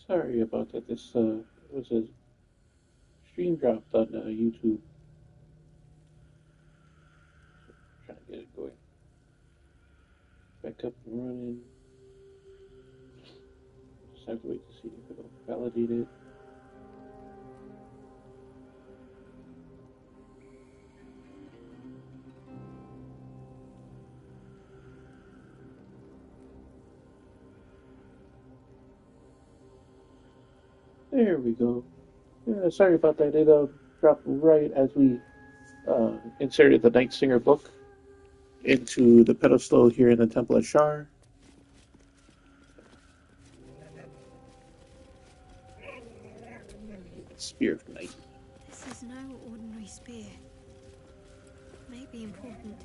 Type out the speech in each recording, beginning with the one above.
Sorry about that. This was a stream dropped on YouTube. Trying to get it going back up and running. Just have to wait to see if it'll validate it. There we go. Yeah, sorry about that. It dropped right as we inserted the Night Singer book into the pedestal here in the Temple of Shar. Spear of Night. This is no ordinary spear. May be important.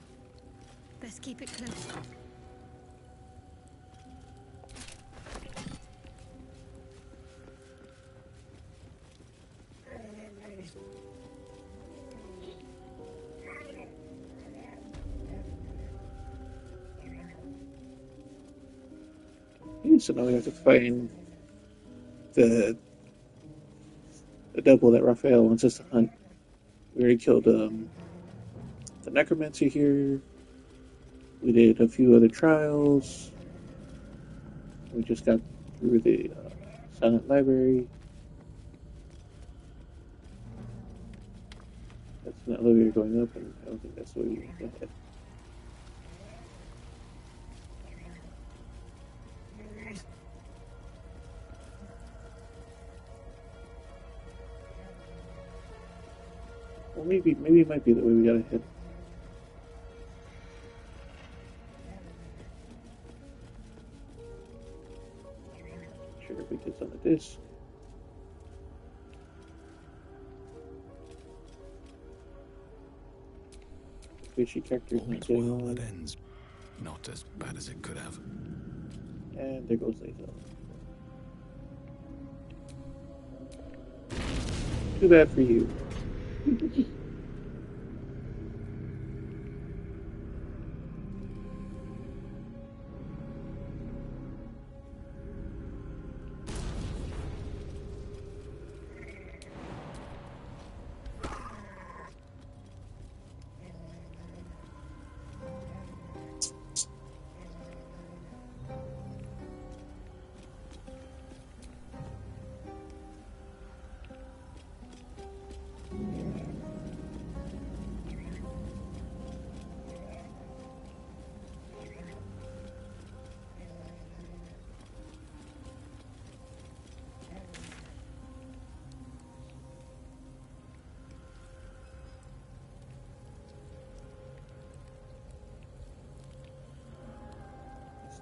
Best keep it close. So now we have to find the devil that Raphael wants us to hunt. We already killed the necromancer here. We did a few other trials. We just got through the silent library. That's an elevator going up, and I don't think that's the way we want to head. Or maybe it might be the way we gotta head. Sure, because on the disc. Phishie character's not getting on. That ends not as bad as it could have. And there goes Lazo. Too bad for you.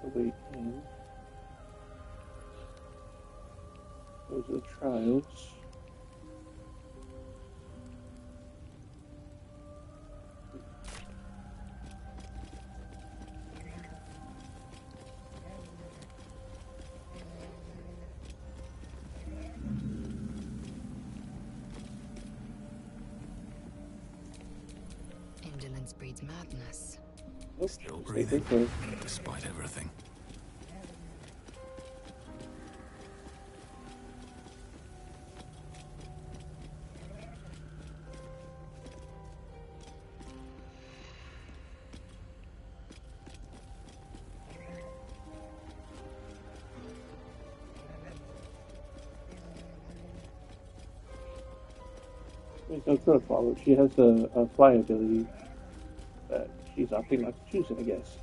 The way in. Those are the trials. Indolence breeds madness. Oh, Still breathing, despite everything. So Crow follow. She has a fly ability that she's opting not to choose it, I guess.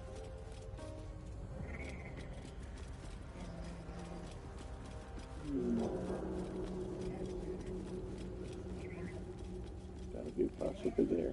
Gotta be across over there.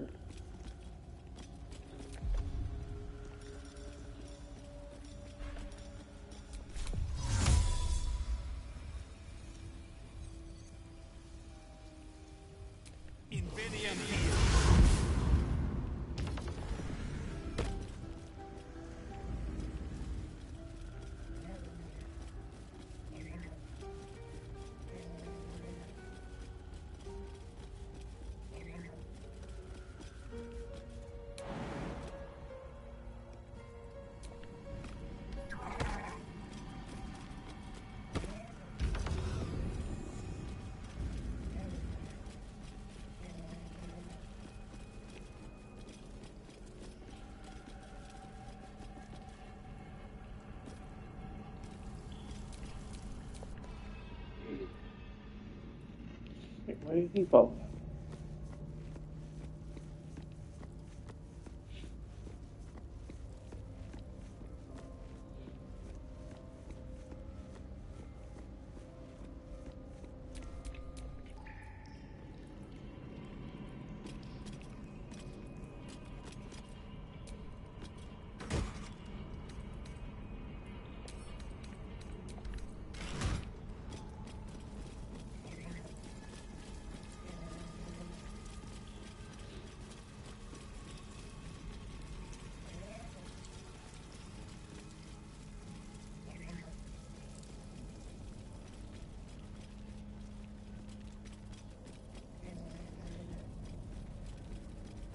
Why did he fall?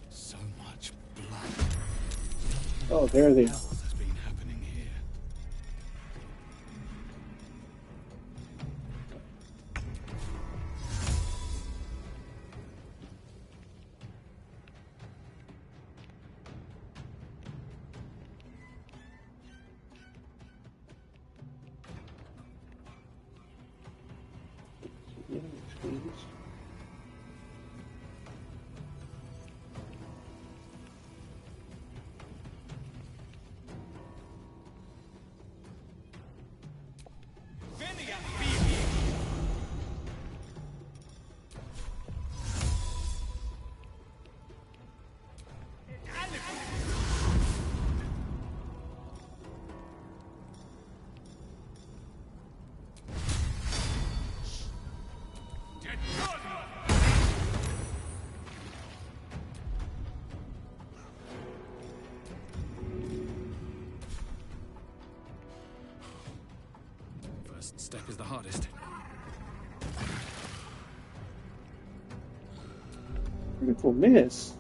So much blood. Oh, there they are. What has been happening here? Yeah, please. First step is the hardest. Critical miss.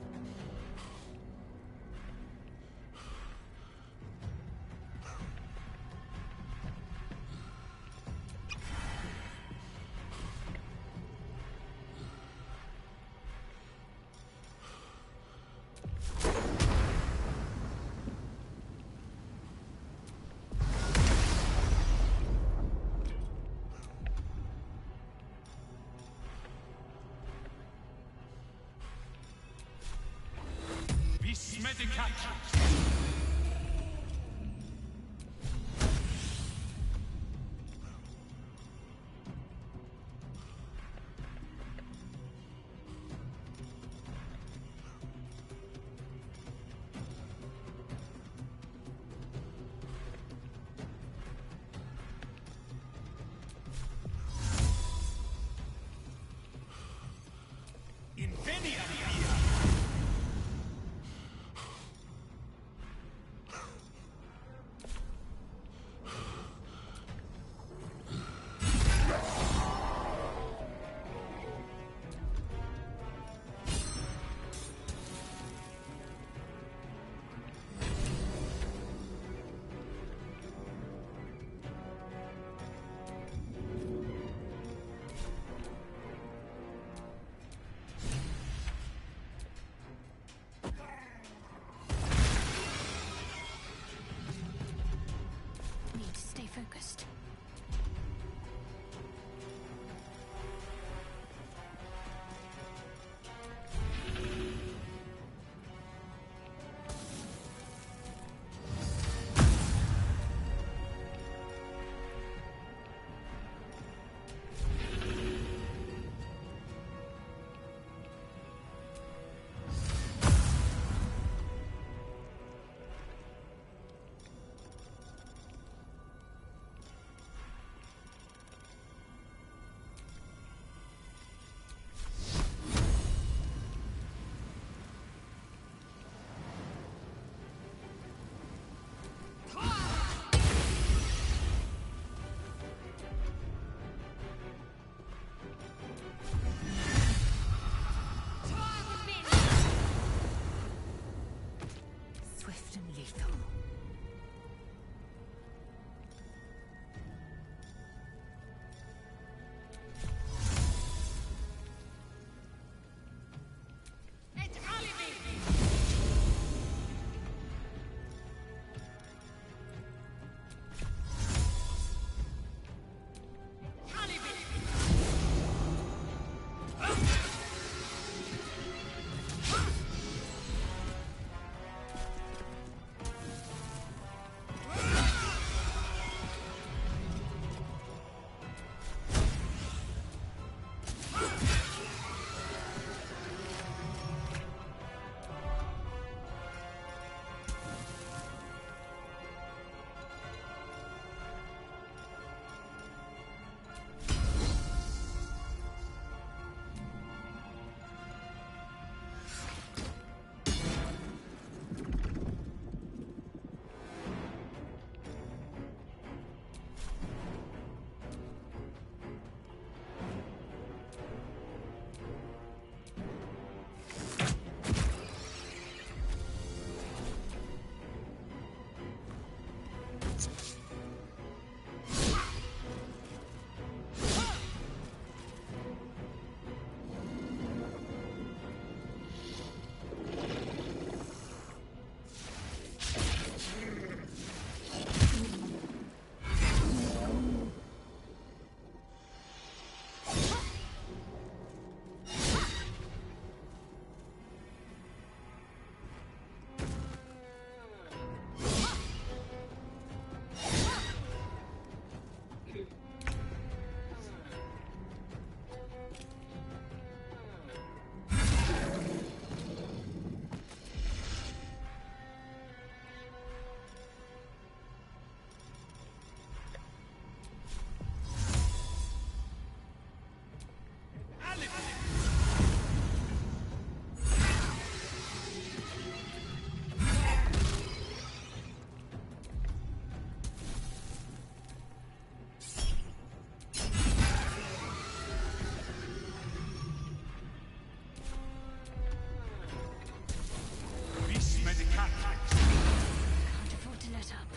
Can't afford to let up.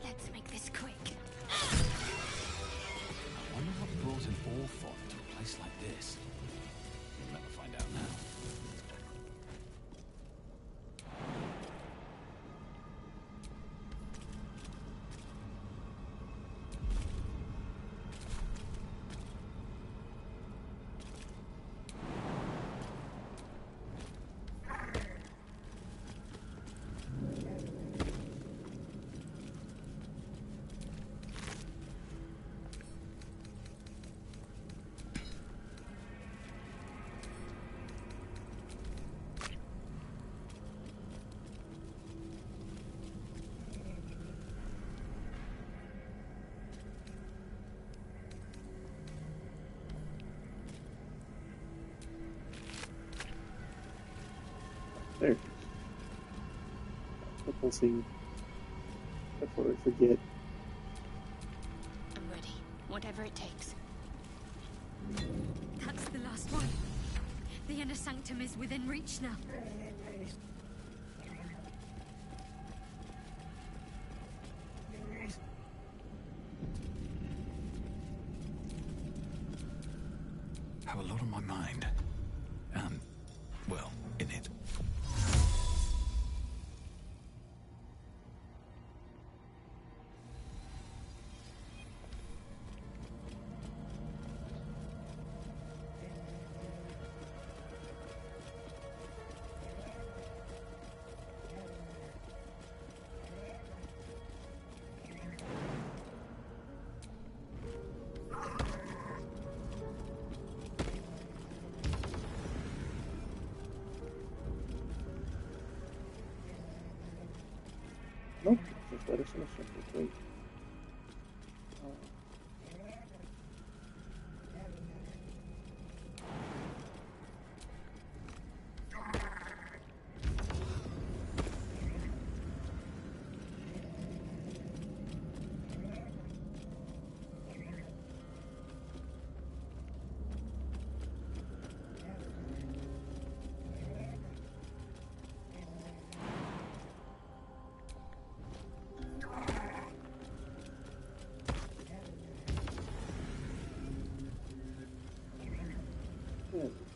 Let's make this quick. I wonder what brought an Orphon to a place like this. We'll never find out now. There. The pulsing. Before I forget. I'm ready. Whatever it takes. That's the last one. The inner sanctum is within reach now. Have a lot on my mind. And, well, in it. Nope, just let us in a second. Wait.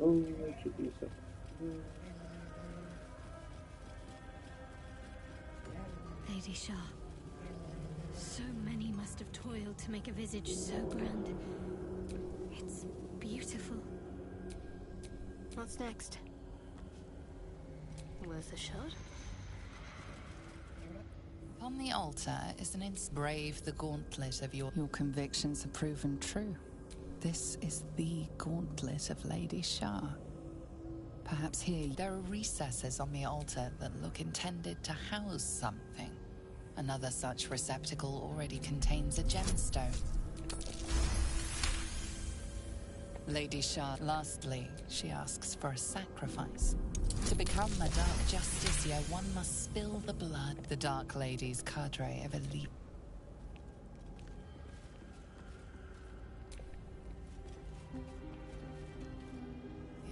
Oh, it should be a second. Lady Shar. So many must have toiled to make a visage so grand. It's beautiful. What's next? Worth a shot? On the altar is an brave the gauntlet of your convictions have proven true. This is the gauntlet of Lady Shar. Perhaps here there are recesses on the altar that look intended to house something. Another such receptacle already contains a gemstone. Lady Shar, lastly, she asks for a sacrifice. To become a Dark Justicia, one must spill the blood. The Dark Lady's cadre of elite.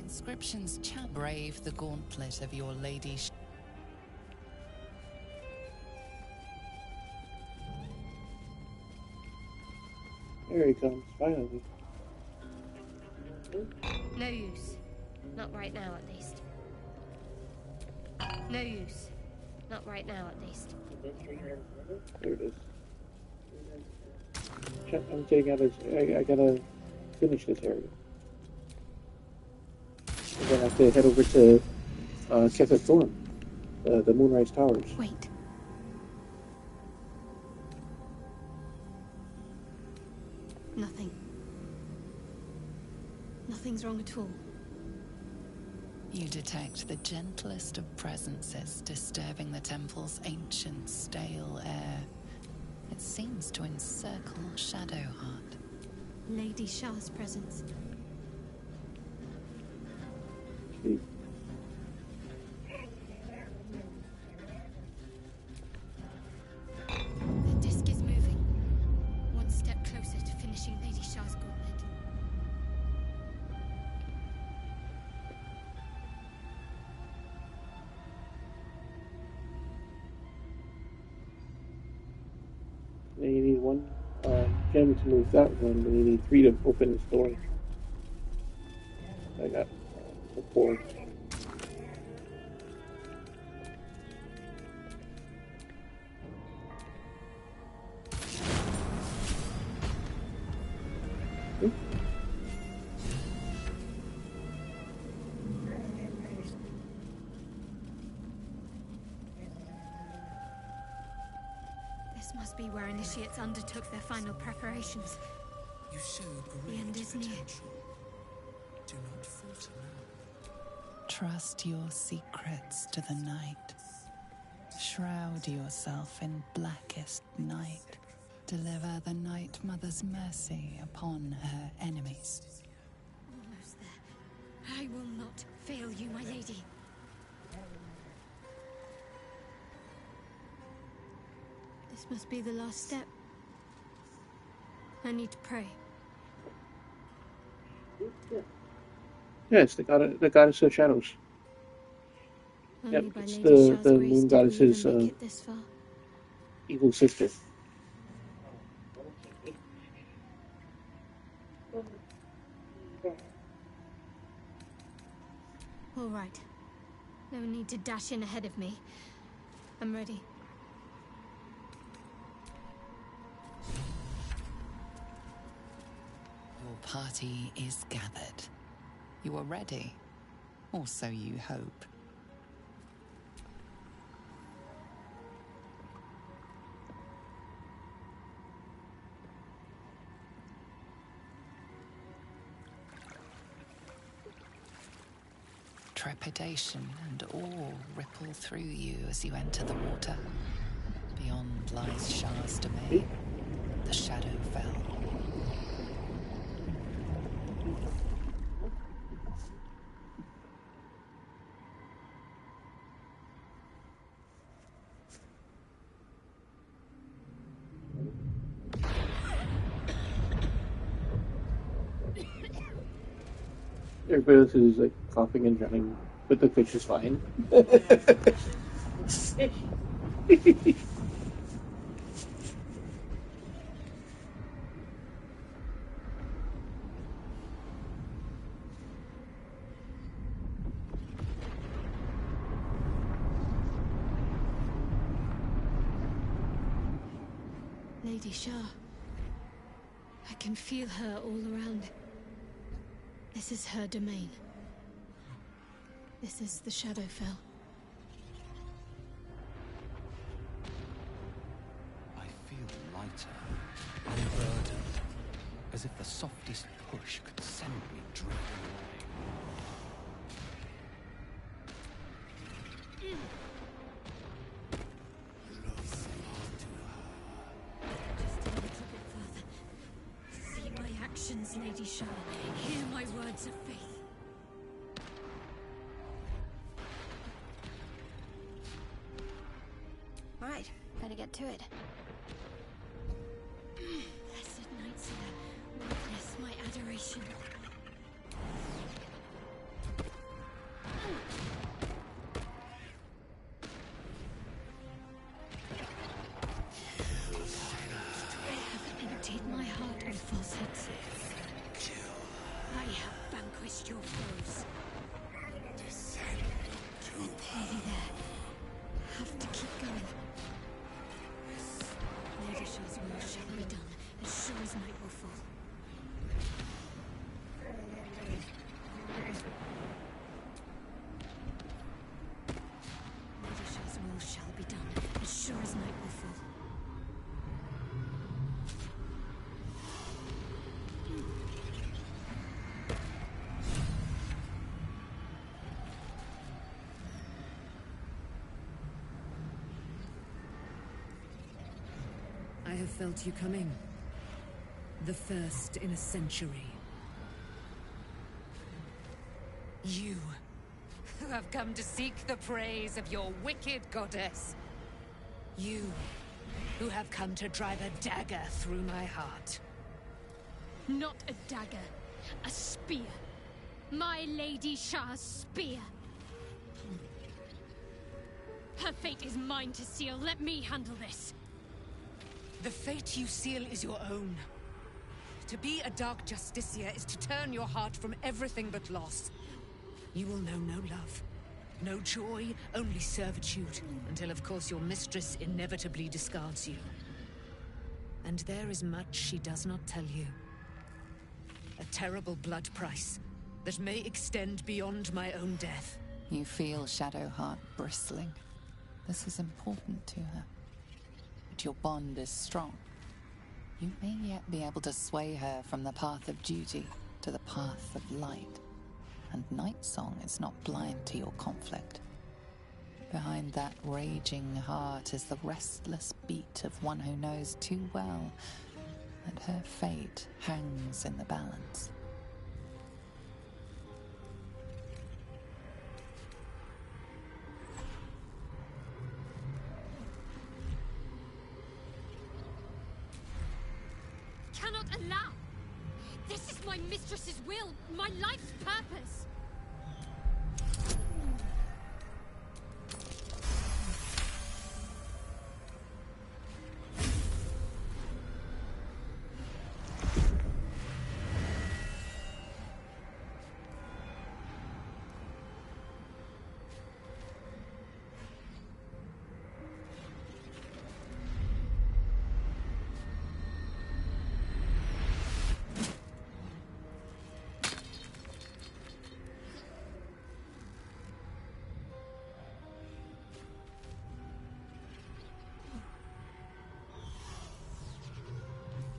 Inscriptions chant brave the gauntlet of your Lady Shar. There he comes, finally. No use. Not right now, at least. No use. Not right now, at least. There it is. I'm getting out of. I gotta finish this area. And then I have to head over to Kefet Thorn, the Moonrise Towers. Wait. Nothing. Nothing's wrong at all. You detect the gentlest of presences disturbing the temple's ancient, stale air. It seems to encircle Shadowheart. Lady Shar's presence. Sweet. The disc is moving. One step closer to finishing Lady Shar's gauntlet. Then you need one gem to move that one, and you need 3 to open this door. I got 4. This must be where initiates undertook their final preparations. You show The end great is near. potential. Do not falter now. Trust your secrets to the night. Shroud yourself in blackest night. Deliver the Night Mother's mercy upon her enemies. Almost there. I will not fail you, my lady. This must be the last step. I need to pray. Yes, the goddess of shadows. Only Yep, by it's Lady the Shar's moon grace did we goddess's even make it this far. evil sister. All right. No need to dash in ahead of me. I'm ready. Your party is gathered. You are ready, or so you hope. Trepidation and awe ripple through you as you enter the water. Beyond lies Shar's domain, the Shadowfell. Everybody else is like coughing and drowning, but the fish is fine. Lady Shar. I can feel her all around. This is her domain. This is the Shadowfell. I feel lighter, unburdened, as if the softest push could send me drifting away. Just a little bit further. See my actions, Lady Shar. Hear my words of faith. All right, better get to it. Blessed Night Seer, witness my adoration. I have emptied my heart of false That's it. I have vanquished your foes. Descend to Nearly there. Have to keep going. Lady Shar's will shall be done, as sure as night will fall. Lady Shar's will shall be done, as sure as night will fall. I have felt you coming. The first in a century. You, who have come to seek the praise of your wicked goddess. You, who have come to drive a dagger through my heart. Not a dagger, a spear. My Lady Shar's spear. Her fate is mine to seal. Let me handle this. The fate you seal is your own. To be a Dark Justicia is to turn your heart from everything but loss. You will know no love, no joy, only servitude, until of course your mistress inevitably discards you. And there is much she does not tell you. A terrible blood price that may extend beyond my own death. You feel Shadowheart bristling. This is important to her. But your bond is strong. You may yet be able to sway her from the path of duty to the path of light. And Night Song is not blind to your conflict. Behind that raging heart is the restless beat of one who knows too well that her fate hangs in the balance. Cannot allow! This is my mistress's will, my life's purpose!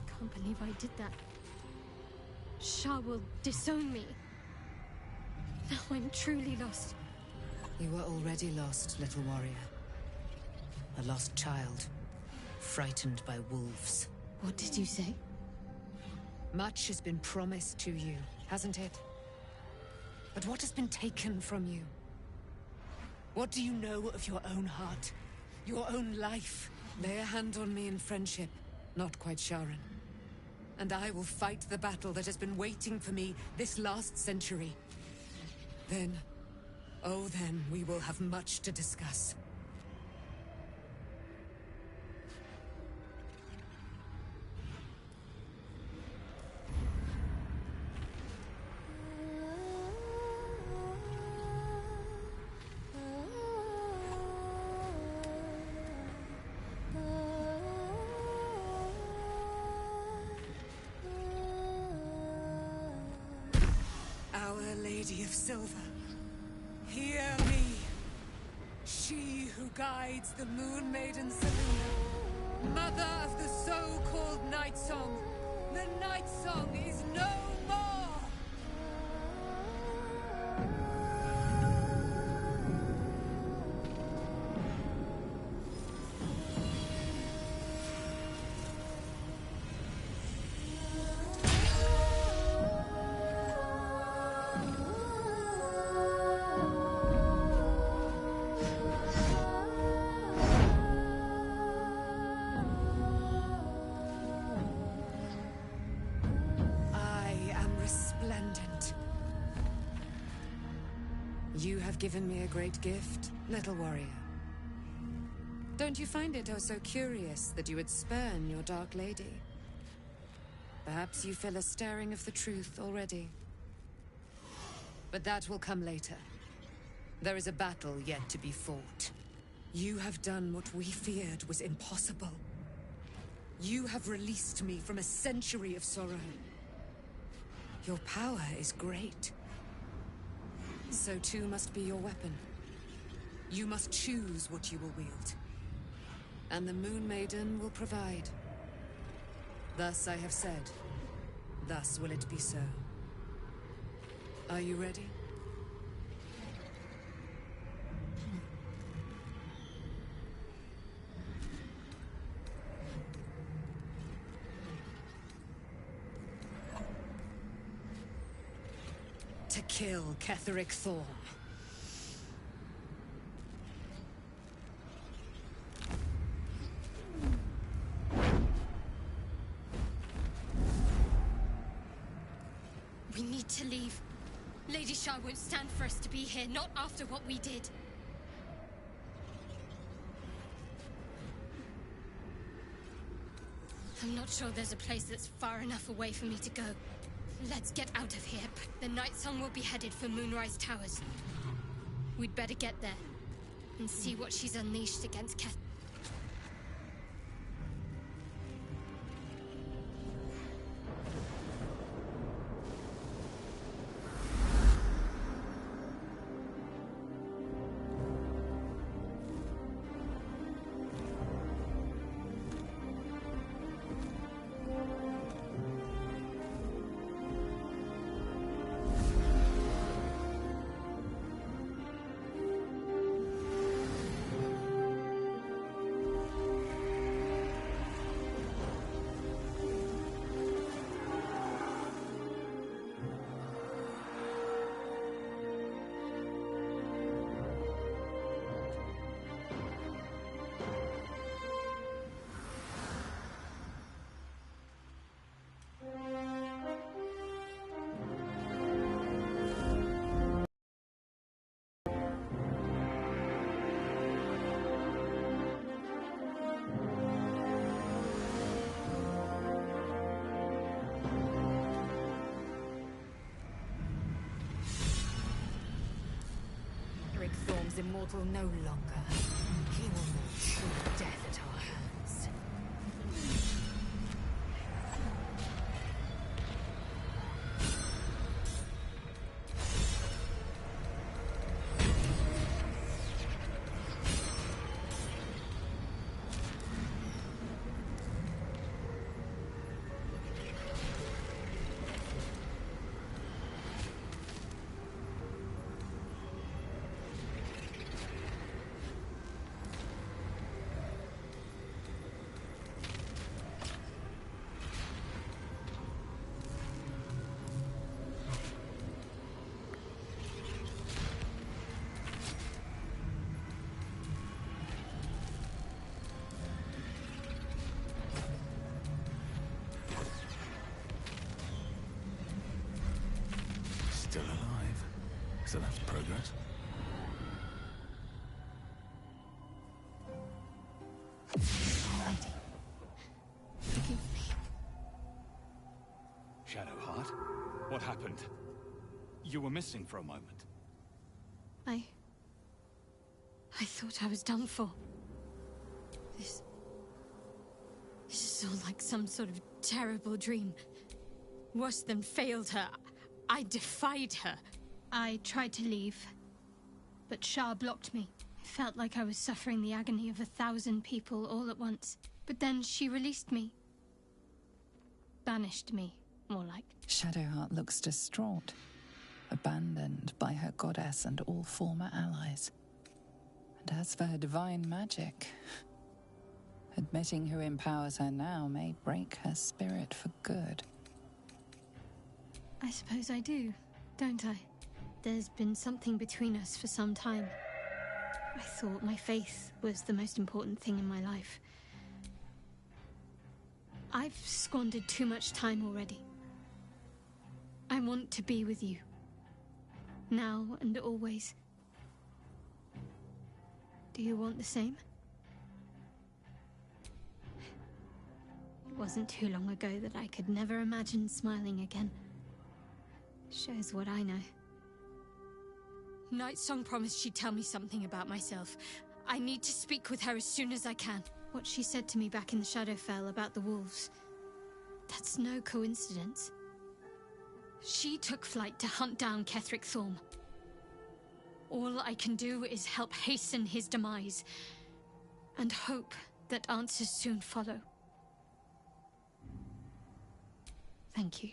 I can't believe I did that. Shar will disown me. Now I'm truly lost. You were already lost, little warrior. A lost child, frightened by wolves. What did you say? Much has been promised to you, hasn't it? But what has been taken from you? What do you know of your own heart? Your own life? Lay a hand on me in friendship, not quite Sharon. And I will fight the battle that has been waiting for me this last century. Then, oh then, we will have much to discuss. Our Lady of Silver, hear me. She who guides the Moon Maiden Selena, mother of the so-called Night Song. The Night Song is no more! You have given me a great gift, little warrior. Don't you find it oh so curious that you would spurn your Dark Lady? Perhaps you feel a stirring of the truth already. But that will come later. There is a battle yet to be fought. You have done what we feared was impossible. You have released me from a century of sorrow. Your power is great. So too must be your weapon. You must choose what you will wield. And the Moon Maiden will provide. Thus I have said. Thus will it be so. Are you ready? To kill Ketheric Thorm. We need to leave. Lady Shar won't stand for us to be here, not after what we did. I'm not sure there's a place that's far enough away for me to go. Let's get out of here. The Night Song will be headed for Moonrise Towers. We'd better get there and see what she's unleashed against Keth. Thorm's immortal no longer. He will know true death at our hands. Still alive. So that's progress. Lady, forgive me. Shadowheart, what happened? You were missing for a moment. I thought I was done for. This is all like some sort of terrible dream. Worse than failed her. I defied her. I tried to leave, but Shar blocked me. I felt like I was suffering the agony of 1,000 people all at once. But then she released me. Banished me, more like. Shadowheart looks distraught, abandoned by her goddess and all former allies. And as for her divine magic, admitting who empowers her now may break her spirit for good. I suppose I do, don't I? There's been something between us for some time. I thought my faith was the most important thing in my life. I've squandered too much time already. I want to be with you. Now and always. Do you want the same? wasn't too long ago that I could never imagine smiling again. Shows what I know. Nightsong promised she'd tell me something about myself. I need to speak with her as soon as I can. What she said to me back in the Shadowfell about the wolves. That's no coincidence. She took flight to hunt down Ketheric Thorm. All I can do is help hasten his demise, and hope that answers soon follow. Thank you.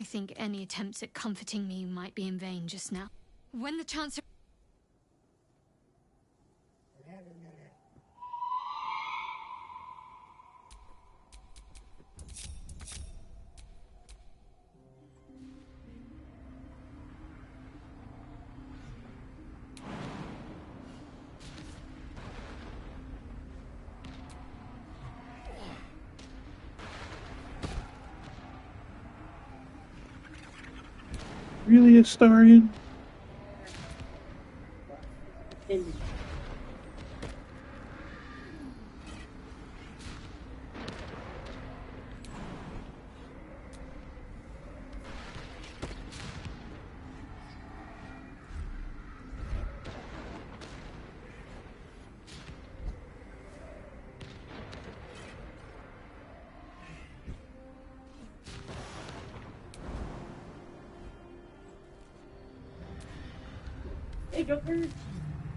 I think any attempts at comforting me might be in vain just now. When the chance... Really, Astarion?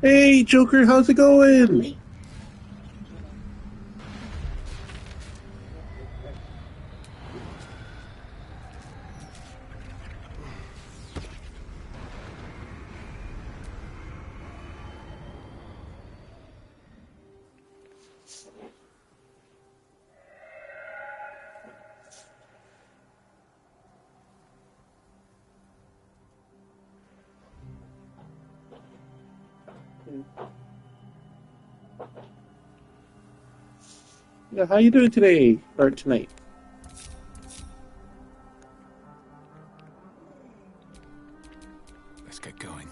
Hey, Joker, how's it going? Yeah, how you doing today, or tonight? Let's get going.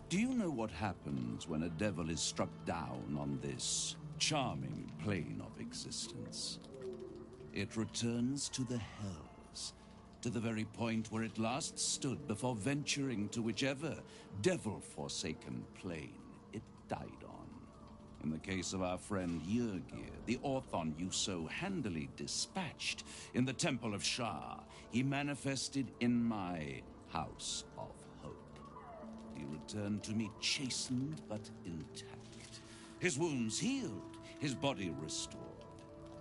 Do you know what happens when a devil is struck down on this charming plane of existence? It returns to the hells, to the very point where it last stood before venturing to whichever devil-forsaken plane it died on. In the case of our friend Yrgir, the Orthon you so handily dispatched in the Temple of Shar, he manifested in my House of Hope. He returned to me chastened but intact. His wounds healed, his body restored.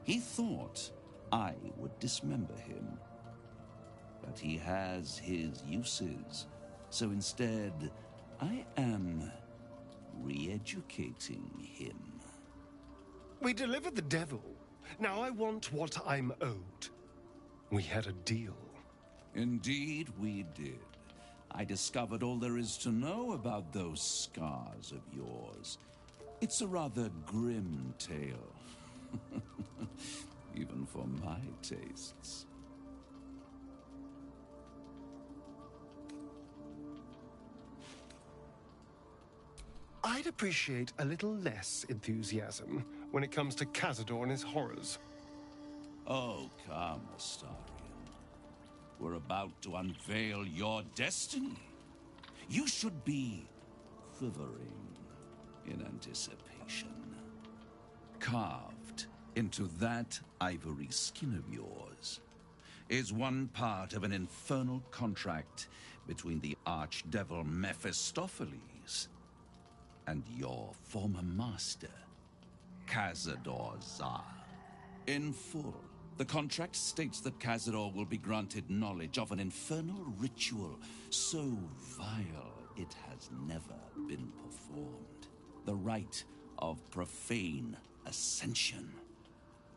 He thought I would dismember him. But he has his uses. So instead, I am re-educating him. We delivered the devil. Now I want what I'm owed. We had a deal. Indeed, we did. I discovered all there is to know about those scars of yours. It's a rather grim tale. Even for my tastes. I'd appreciate a little less enthusiasm when it comes to Cazador and his horrors. Oh, come, Astarion. We're about to unveil your destiny. You should be quivering in anticipation. Carved into that ivory skin of yours is one part of an infernal contract between the archdevil Mephistopheles and your former master, Cazador Zar. In full, the contract states that Cazador will be granted knowledge of an infernal ritual so vile it has never been performed. The rite of profane ascension.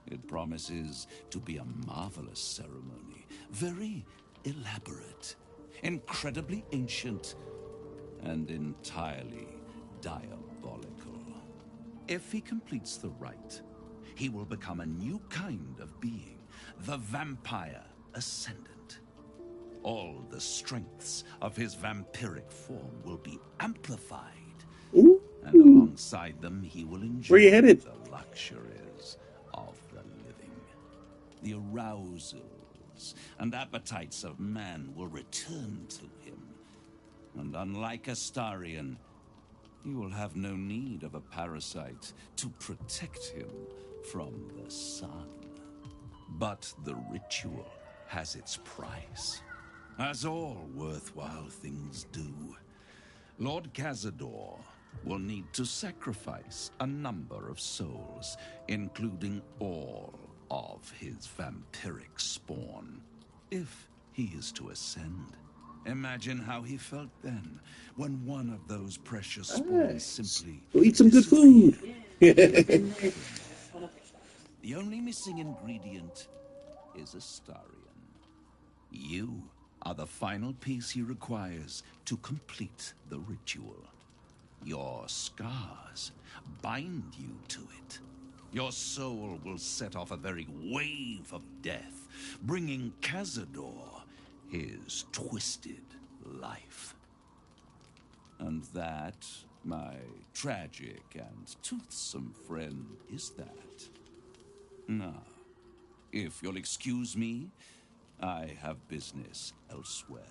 It promises to be a marvelous ceremony, very elaborate, incredibly ancient, and entirely diabolical. If he completes the rite, he will become a new kind of being, the Vampire Ascendant. All the strengths of his vampiric form will be amplified. Ooh. And alongside them, he will enjoy Where you headed? the luxuries of the living. The arousals and appetites of man will return to him. And unlike Astarion, he will have no need of a parasite to protect him from the sun. But the ritual has its price, as all worthwhile things do. Lord Cazador will need to sacrifice a number of souls, including all of his vampiric spawn, if he is to ascend. Imagine how he felt then, when one of those precious spawns simply... Go eat some good food! The only missing ingredient is Astarion. You are the final piece he requires to complete the ritual. Your scars bind you to it. Your soul will set off a very wave of death, bringing Cazador his twisted life. And that, my tragic and toothsome friend, is that. Now, if you'll excuse me, I have business elsewhere.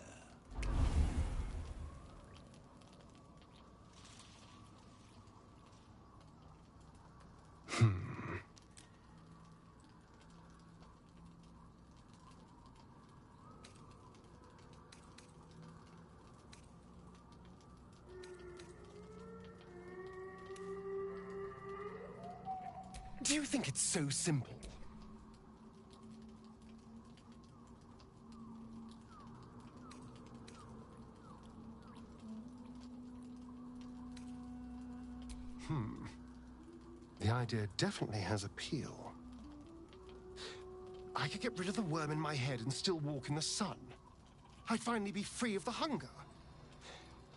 Do you think it's so simple? The idea definitely has appeal. I could get rid of the worm in my head and still walk in the sun. I'd finally be free of the hunger.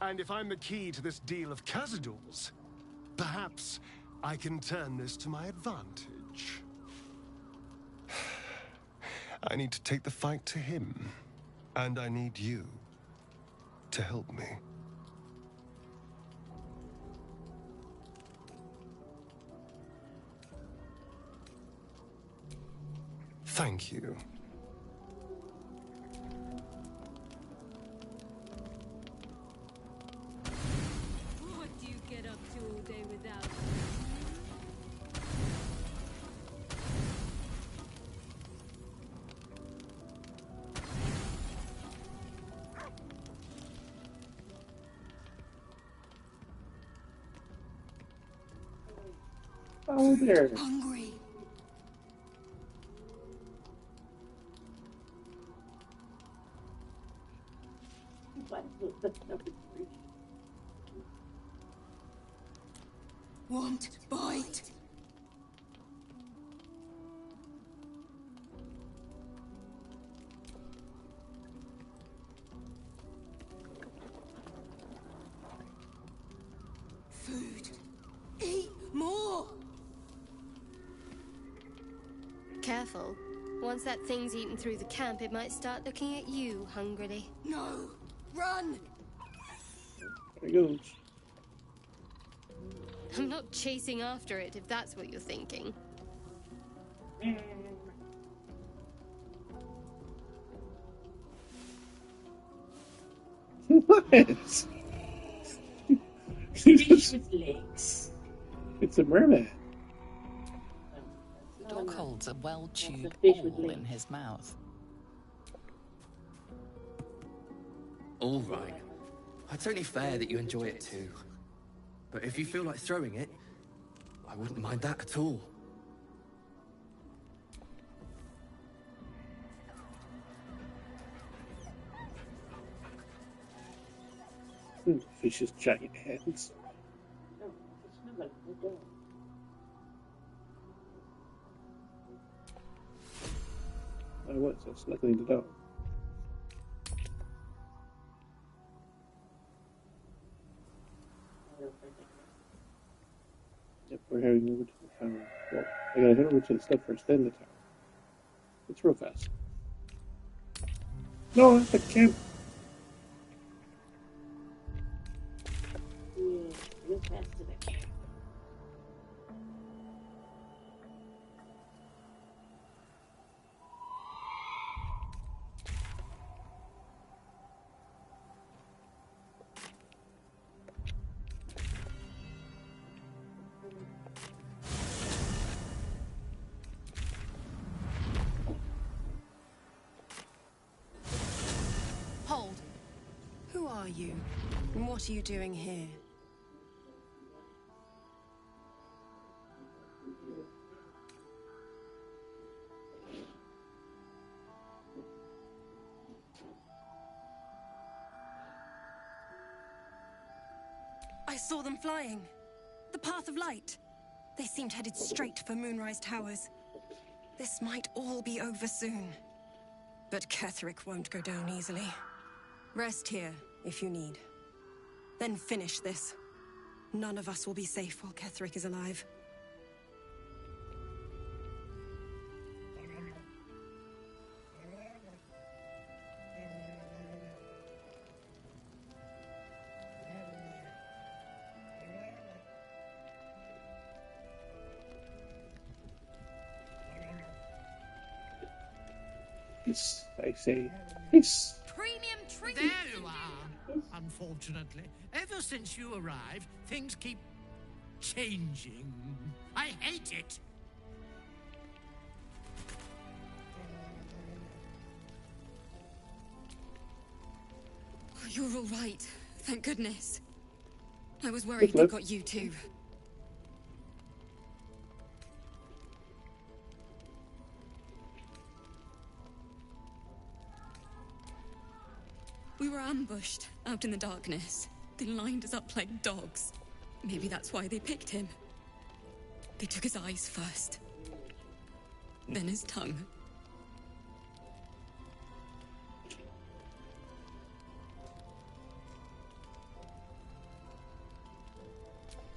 And if I'm the key to this deal of Cazador's, perhaps I can turn this to my advantage. I need to take the fight to him, and I need you to help me. Thank you. What do you get up to all day without? Oh, there. Hungry. Want bite? Food. Eat more. Careful. Once that thing's eaten through the camp, it might start looking at you hungrily. No. Run. There he goes. I'm not chasing after it, if that's what you're thinking. What? Fish with legs. It's a merman. The dog holds a well-chewed fish with ball in legs. his mouth. All right. It's only fair that you enjoy it too. But if you feel like throwing it, I wouldn't mind that at all. Fish's giant hands. No, it's not like the dog. I was. That's luckily the dog. Yep, we're heading over to the tower. Well, I gotta head over to the stuff first, then the tower. It's real fast. No, that's the camp. Yeah, real fast to the camp. Hold. Who are you? And what are you doing here? I saw them flying. The path of light. They seemed headed straight for Moonrise Towers. This might all be over soon. But Ketherick won't go down easily. Rest here, if you need. Then finish this. None of us will be safe while Ketherick is alive. Peace, I say. Peace. Premium treat! There you are. Unfortunately, ever since you arrived, things keep changing. I hate it. You're all right. Thank goodness. I was worried they got you too. We were ambushed out in the darkness. They lined us up like dogs. Maybe that's why they picked him. They took his eyes first. Then his tongue.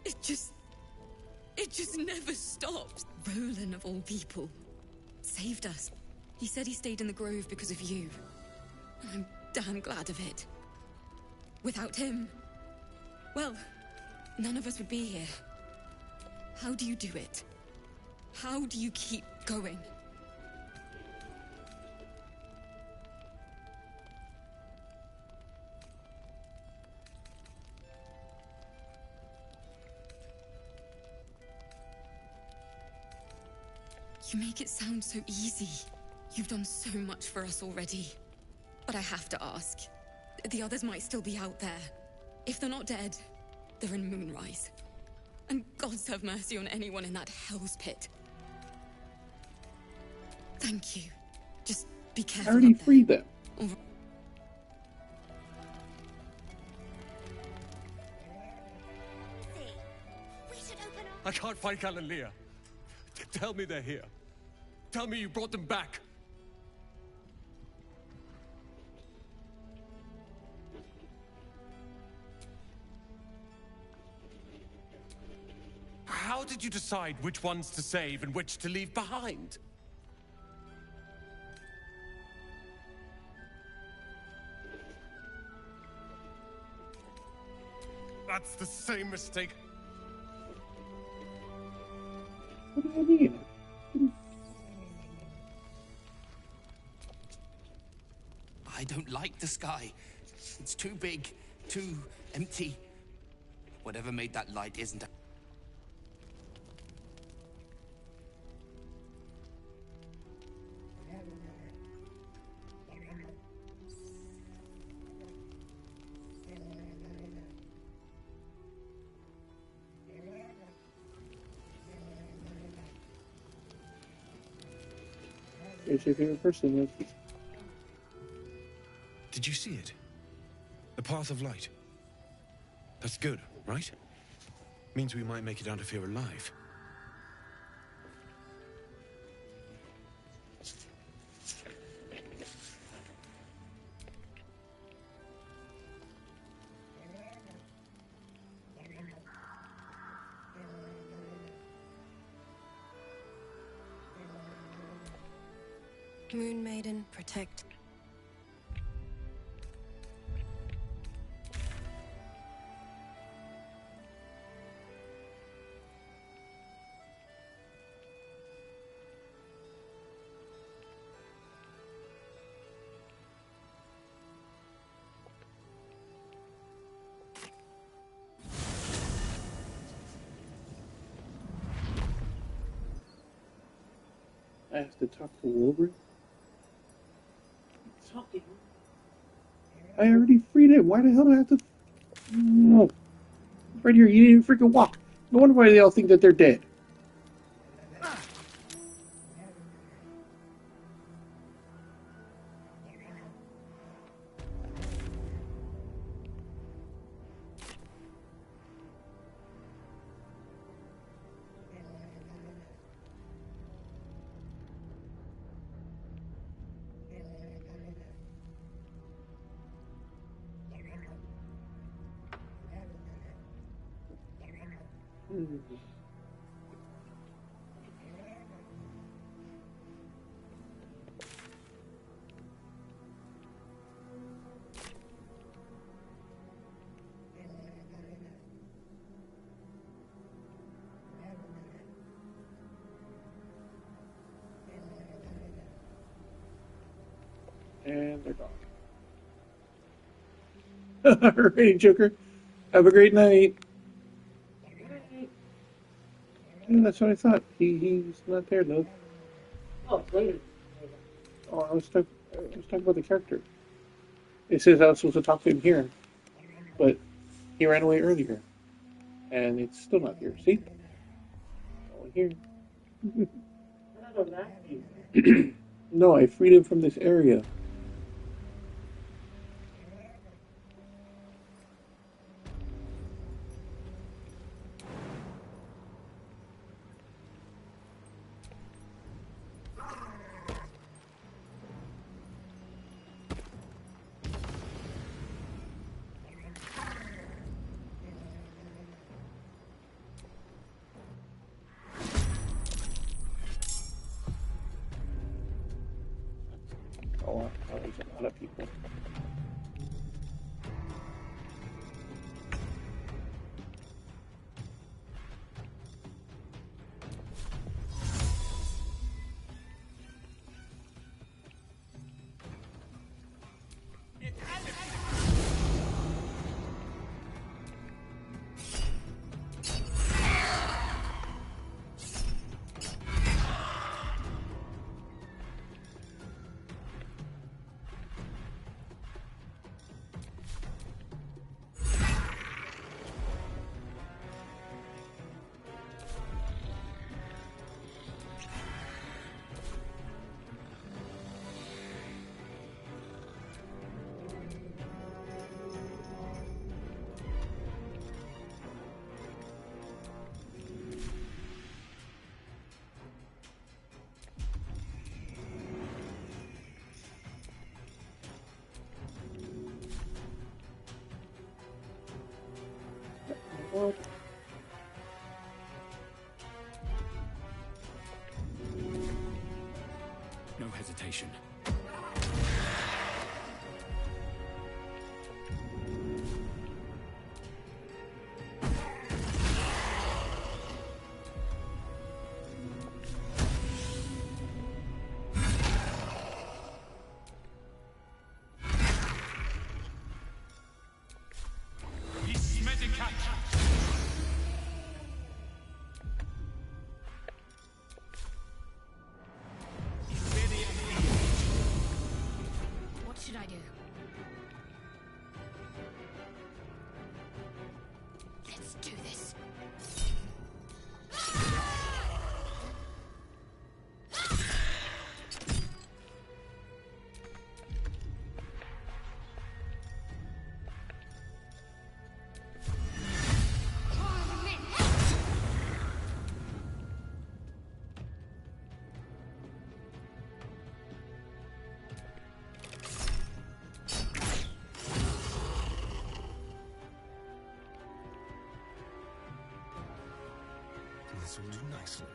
It just never stopped. Roland, of all people, saved us. He said he stayed in the grove because of you. I'm damn glad of it. Without him, well, none of us would be here. How do you do it? How do you keep going? You make it sound so easy. You've done so much for us already. But I have to ask. The others might still be out there. If they're not dead, they're in Moonrise. And gods have mercy on anyone in that hell's pit. Thank you. Just be careful. I already freed them. I can't find Cal and Leah. Tell me they're here. Tell me you brought them back. How did you decide which ones to save and which to leave behind? That's the same mistake. What do you mean? I don't like the sky. It's too big, too empty. Whatever made that light isn't. Who's your favorite person, Loki? Did you see it? The path of light. That's good, right? Means we might make it out of here alive. Moon Maiden, protect. I have to talk to Wolverine? Talking. I already freed him. Why the hell do I have to... No. Right here, you didn't even freaking walk. No wonder why they all think that they're dead. And they're gone. Alright, Joker. Have a great night. Yeah, that's what I thought. He's not there, though. Oh, later. Oh, I was talking about the character. It says I was supposed to talk to him here, but he ran away earlier, and it's still not here. See? Only here. I don't know. No, I freed him from this area. Oh, there's a lot of people. What? No hesitation. What should I do? Let's do this. This will do nicely.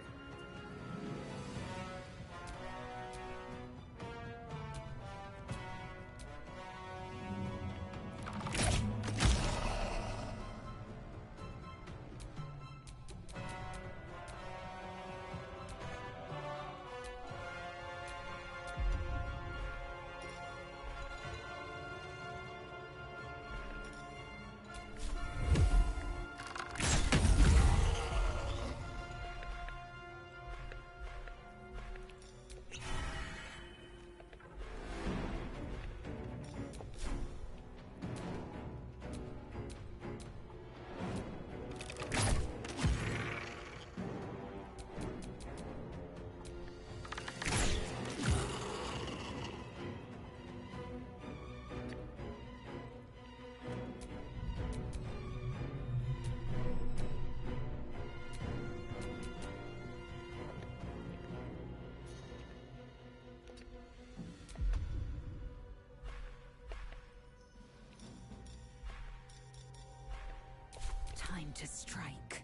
to strike.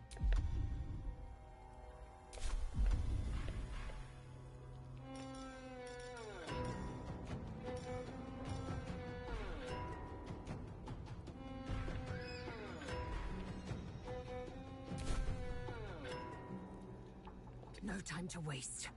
No time to waste.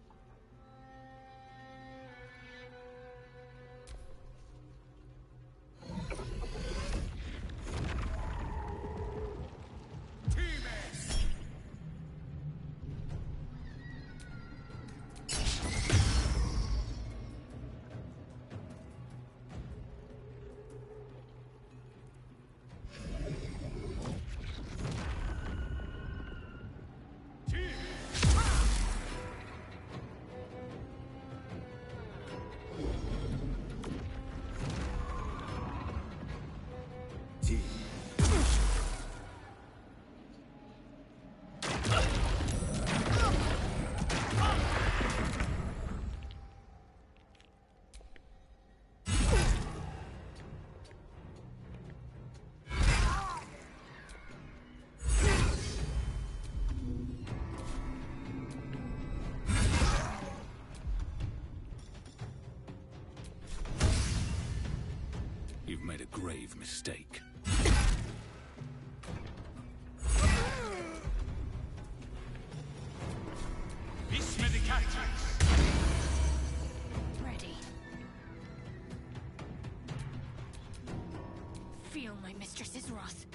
You've made a grave mistake. Ready. Feel my mistress's wrath.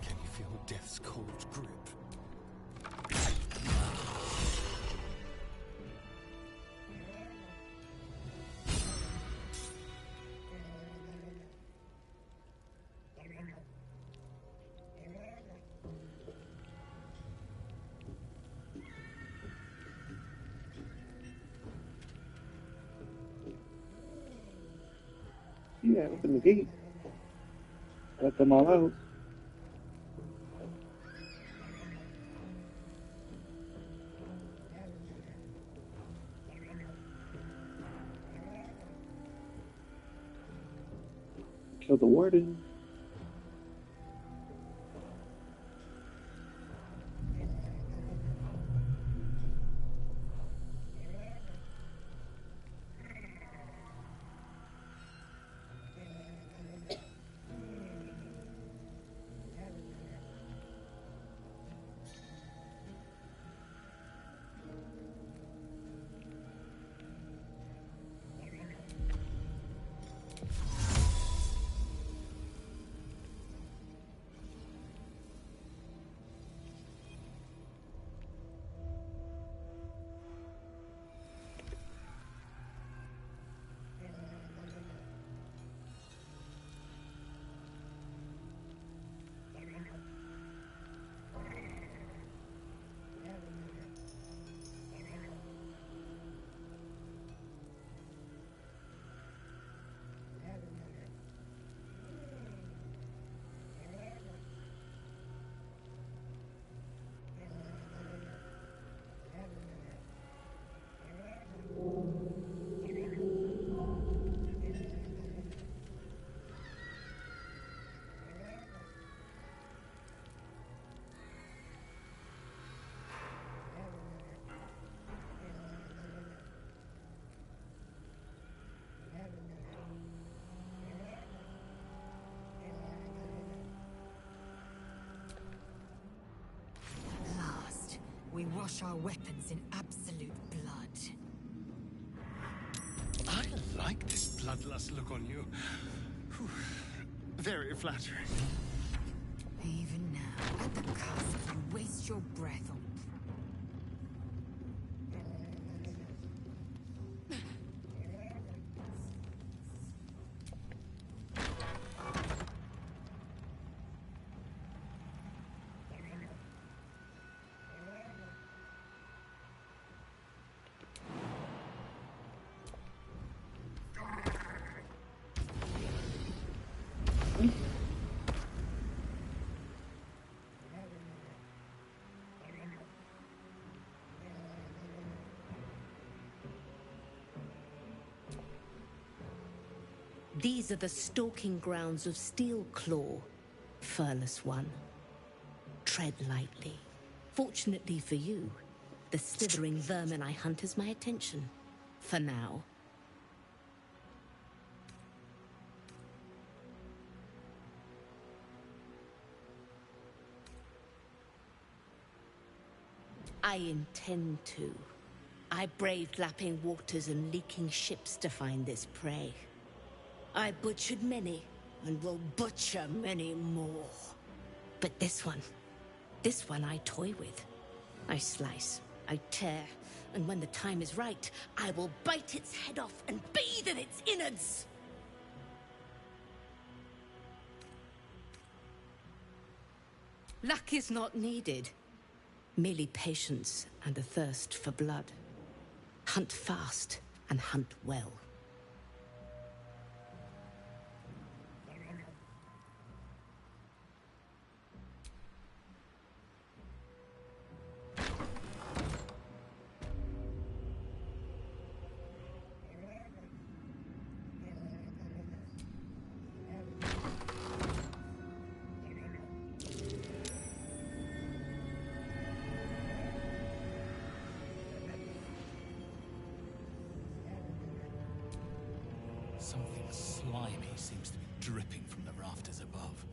Can you feel death's cold grip? Yeah, open the gate. Let them all out. Kill the warden. We wash our weapons in absolute blood. I like this bloodlust look on you. Whew. Very flattering. Even now, at the cusp, you waste your breath on... These are the stalking grounds of Steelclaw, furless one. Tread lightly. Fortunately for you, the slithering vermin I hunt has my attention. For now. I intend to. I braved lapping waters and leaking ships to find this prey. I butchered many, and will butcher many more. But this one I toy with. I slice, I tear, and when the time is right, I will bite its head off and bathe in its innards! Luck is not needed. Merely patience and a thirst for blood. Hunt fast and hunt well. Something slimy seems to be dripping from the rafters above.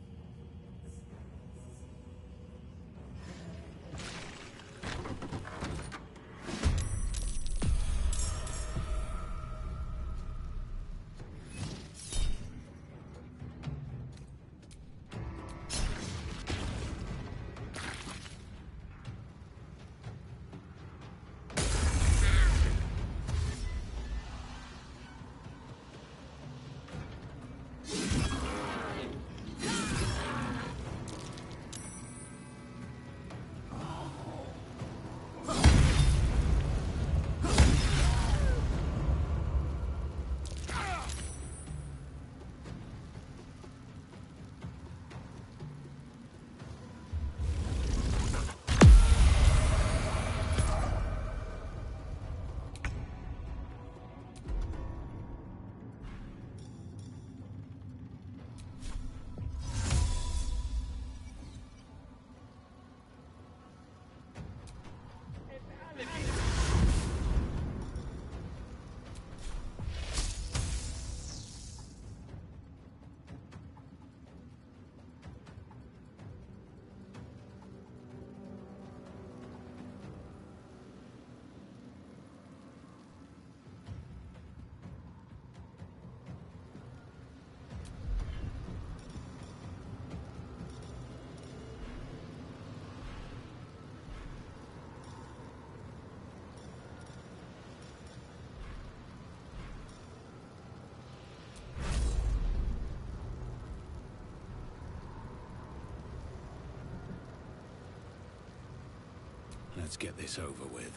Let's get this over with.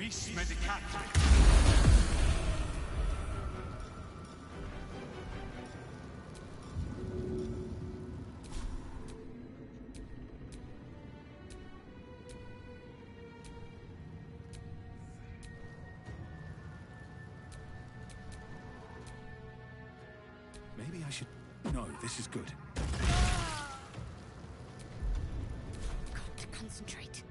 Vis medicate. Maybe I should... No, this is good. Got to concentrate.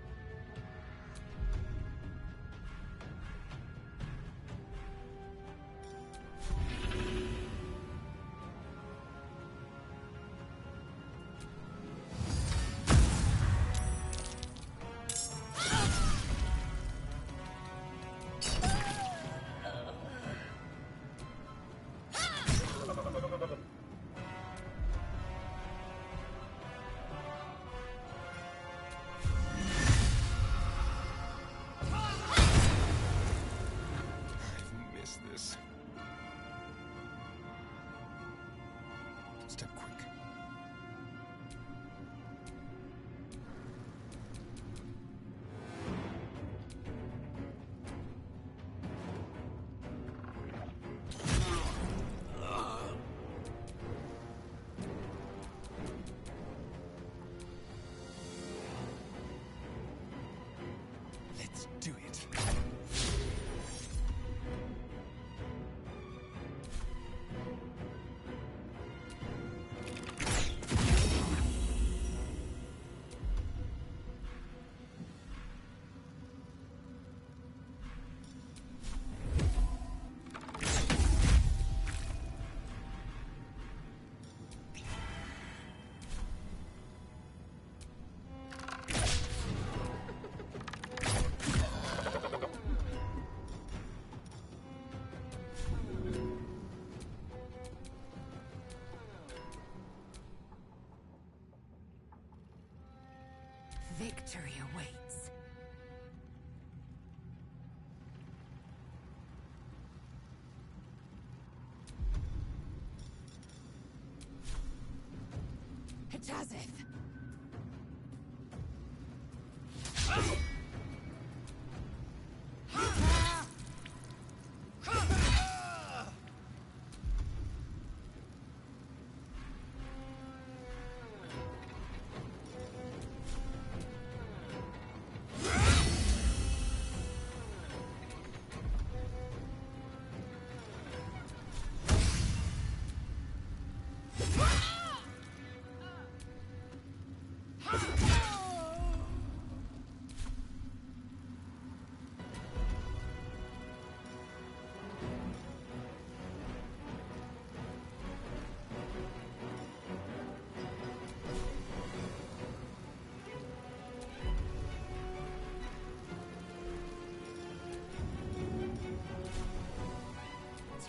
Step quick. Let's do it. Victory awaits. Hejazeth!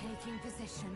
Taking position.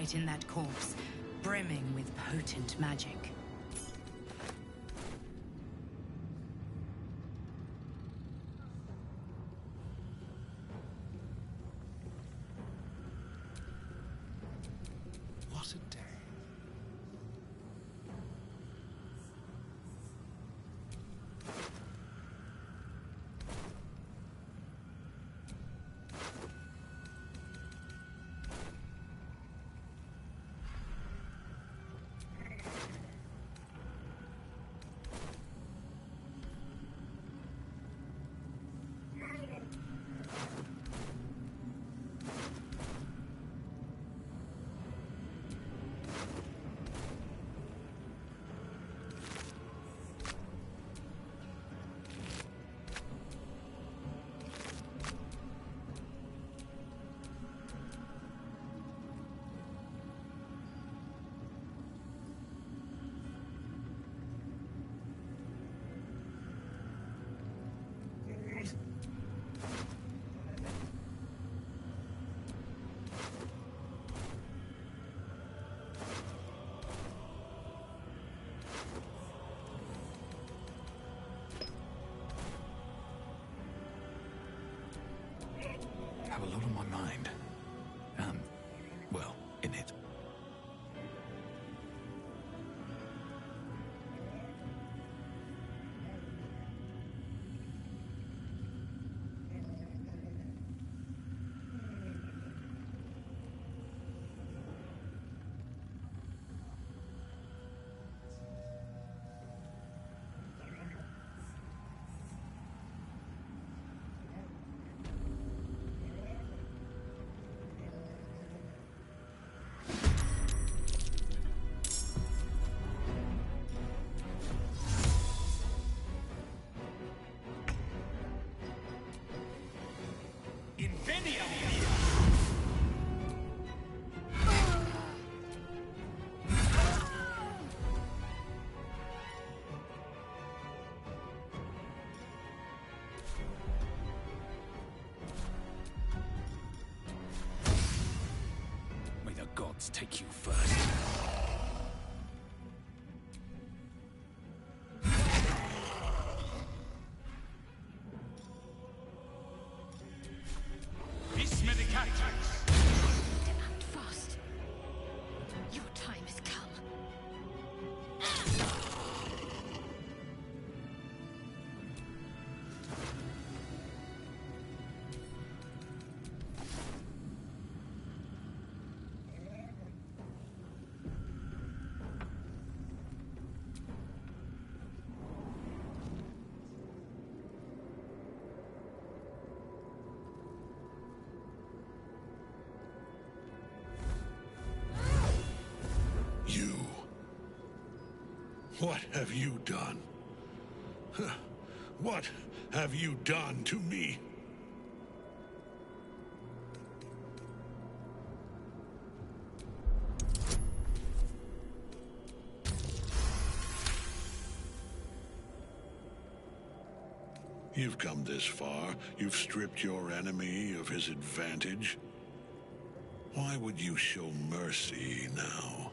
light in that corpse, brimming with potent magic. What a day. Have a lot on my mind. Well, in it. May the gods take you first. Act fast. Your time has come. You. What have you done? What have you done to me? You've come this far. You've stripped your enemy of his advantage. Why would you show mercy now?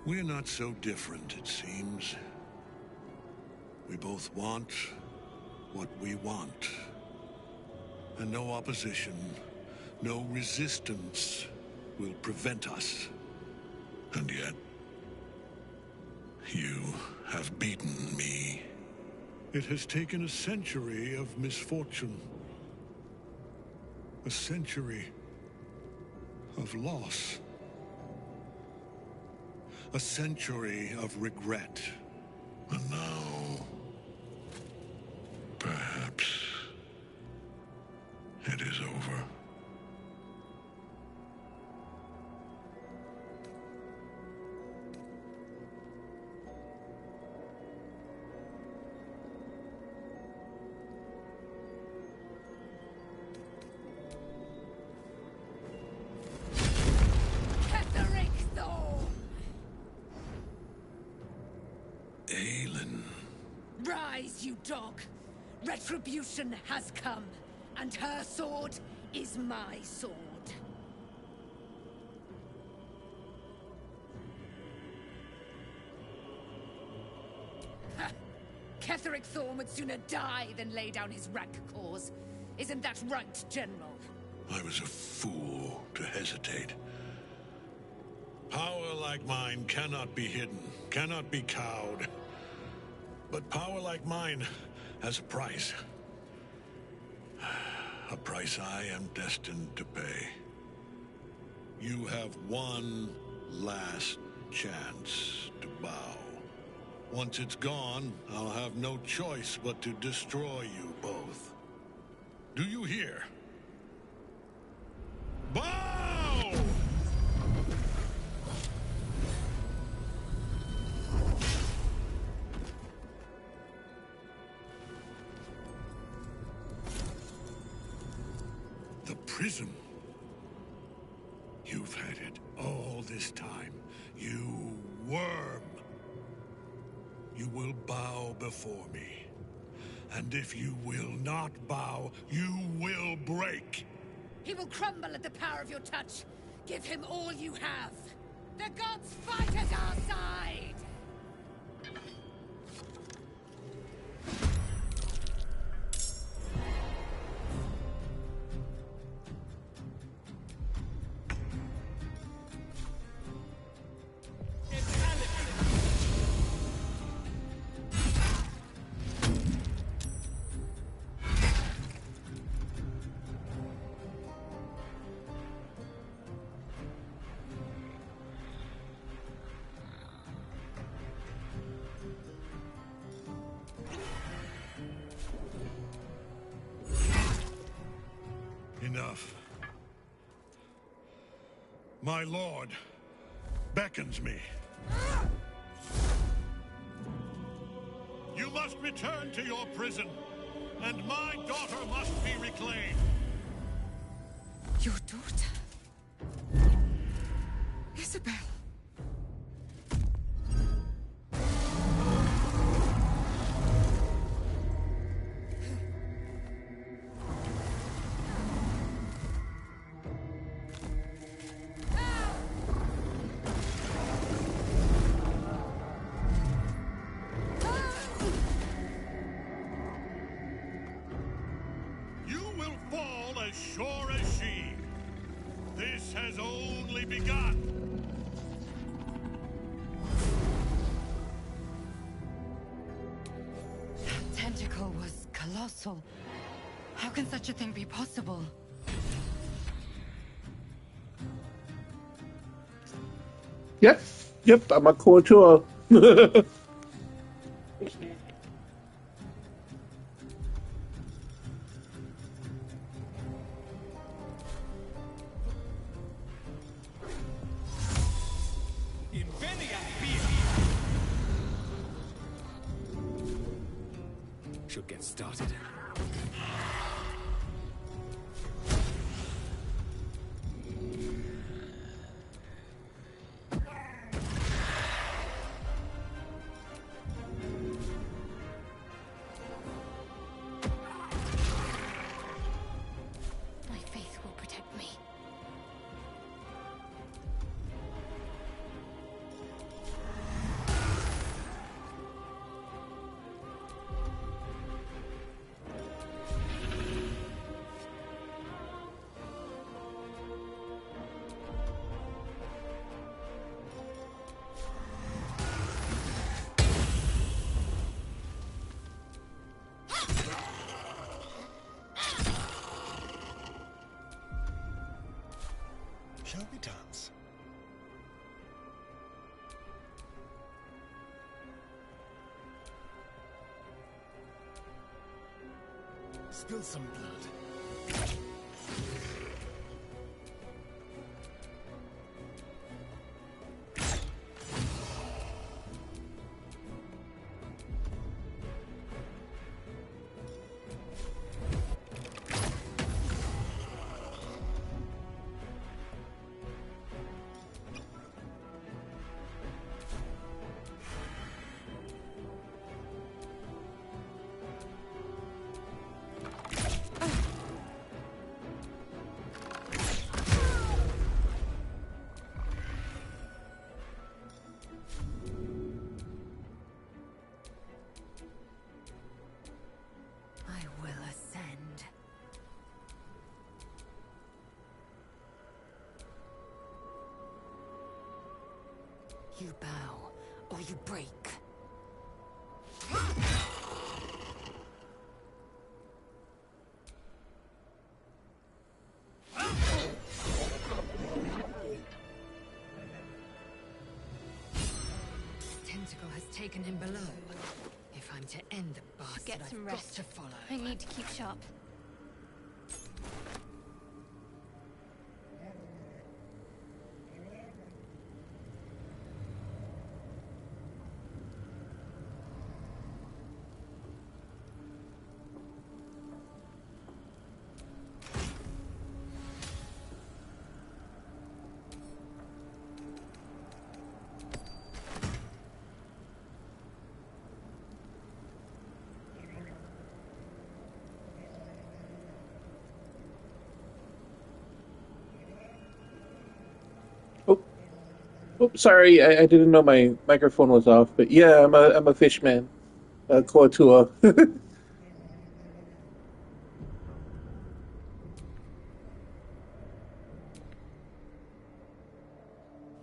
We're not so different, it seems. We both want what we want. And no opposition, no resistance will prevent us. And yet, you have beaten me. It has taken a century of misfortune. A century of loss. A century of regret. And now, perhaps, it is over. Rise, you dog! Retribution has come, and her sword is my sword. Ketheric Thorn would sooner die than lay down his rank cause. Isn't that right, General? I was a fool to hesitate. Power like mine cannot be hidden, cannot be cowed. But power like mine has a price. A price I am destined to pay. You have one last chance to bow. Once it's gone, I'll have no choice but to destroy you both. Do you hear? Bow! The prism. You've had it all this time. You worm. You will bow before me. And if you will not bow, you will break. He will crumble at the power of your touch. Give him all you have. The gods fight at our side! Enough. My lord beckons me. You must return to your prison, and my daughter must be reclaimed. Your daughter? Isabel. You will fall as sure as she. This has only begun. That tentacle was colossal. How can such a thing be possible? Yep, I'm a core tour. Should get started. My faith will protect me. Shall we dance? Spill some blood. You bow, or you break. Tentacle has taken him below. If I'm to end the bastard, Get some I've rest. got to follow. I need to keep sharp. Oh, sorry, I didn't know my microphone was off. But yeah, I'm a fish man, Koatua.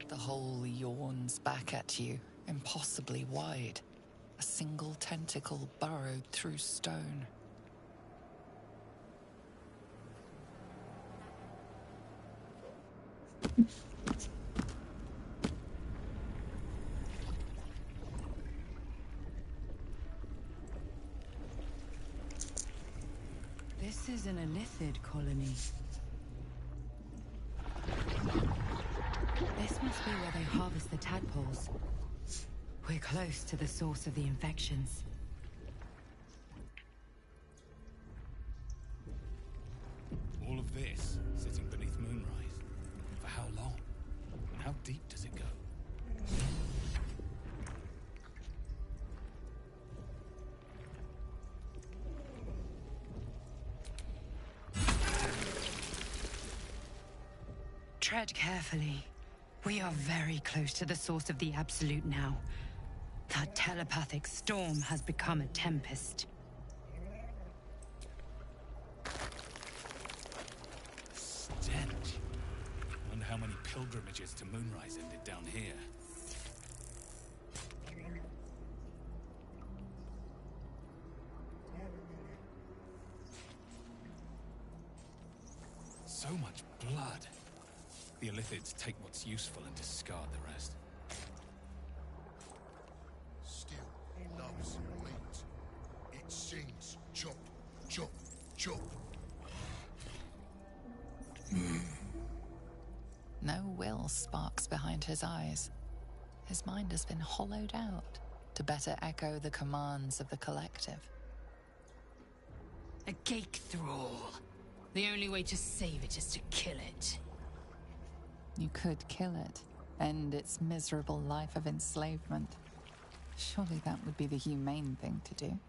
The hole yawns back at you, impossibly wide. A single tentacle burrowed through stone. This is an Illithid colony. This must be where they harvest the tadpoles. We're close to the source of the infections. All of this sitting beneath Moonrise. For how long? And how deep does it go? Tread carefully. We are very close to the source of the Absolute now. That telepathic storm has become a tempest. Stench. Wonder how many pilgrimages to Moonrise ended down here. So much blood. The Illithids take what's useful and discard the rest. Still loves meat. It sings chop, chop, chop. No will sparks behind his eyes. His mind has been hollowed out to better echo the commands of the collective. A gate thrall. The only way to save it is to kill it. You could kill it, end its miserable life of enslavement. Surely that would be the humane thing to do.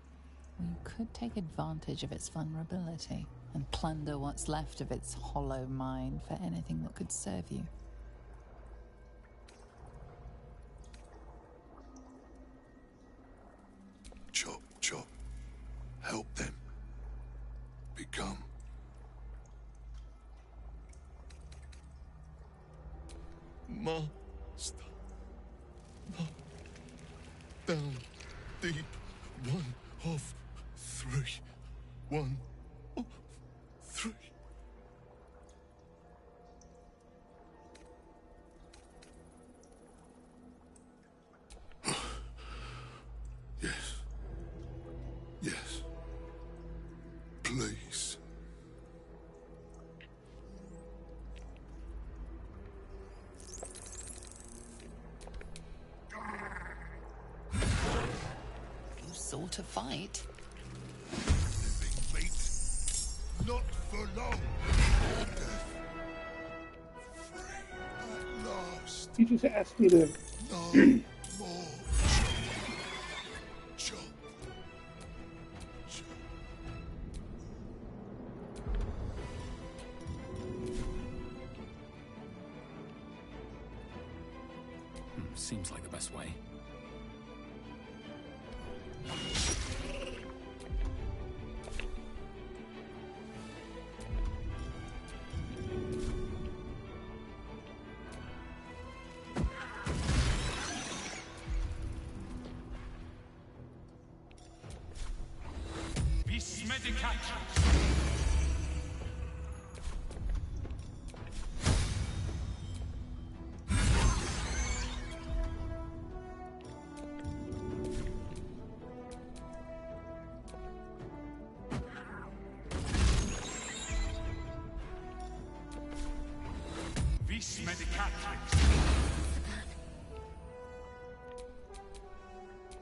Or you could take advantage of its vulnerability and plunder what's left of its hollow mind for anything that could serve you. Chop, chop. Help them. Become. Master. Up, down, deep. One of three. One of three. Yes. Yes. Please. You sought to fight. Living meat. Not for long. Death. Free at last. You just asked me to. No more. Chop. Chop. Seems like the best way. medicatrix. Vis medicatrix.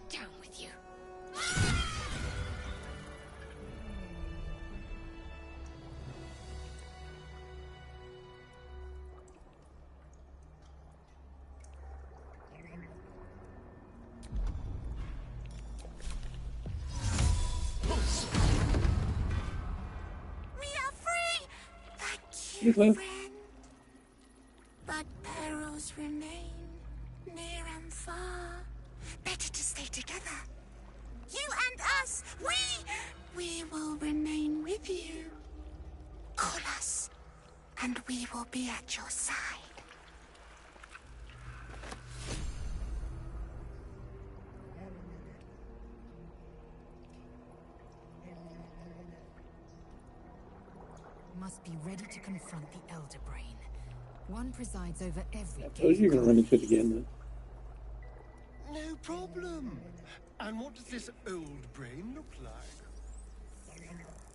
Down with you. We are free! Thank You you, will. friend. But perils remain, near and far. Better to stay together. You and us, we will remain with you. Call us, and we will be at your side. Must be ready to confront the Elder Brain. One presides over every. I told you you're gonna run into it again, though. No problem. And what does this old brain look like?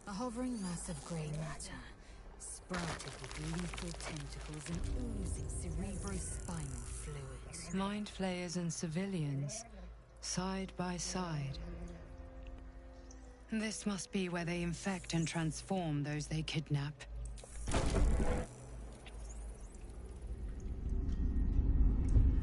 A hovering mass of grey matter, sprouted with lethal tentacles and oozing cerebrospinal fluid. Mind flayers and civilians, side by side. This must be where they infect and transform those they kidnap.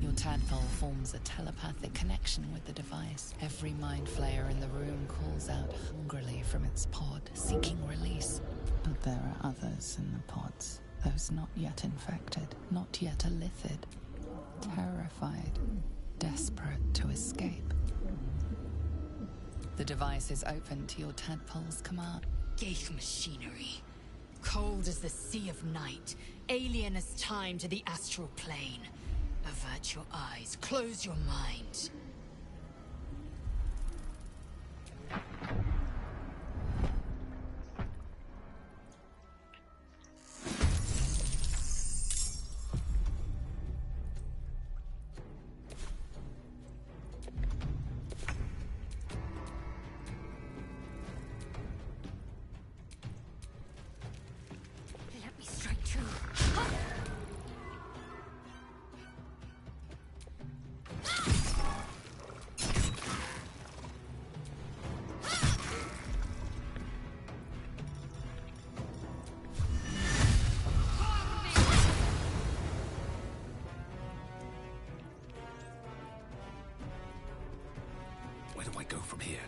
Your tadpole forms a telepathic connection with the device. Every mind flayer in the room calls out hungrily from its pod, seeking release. But there are others in the pods, those not yet infected, not yet elithid, terrified, desperate to escape. The device is open to your tadpole's command. Ghaik machinery. Cold as the sea of night, alien as time to the astral plane. Avert your eyes, close your mind. Let me strike true. Where do I go from here?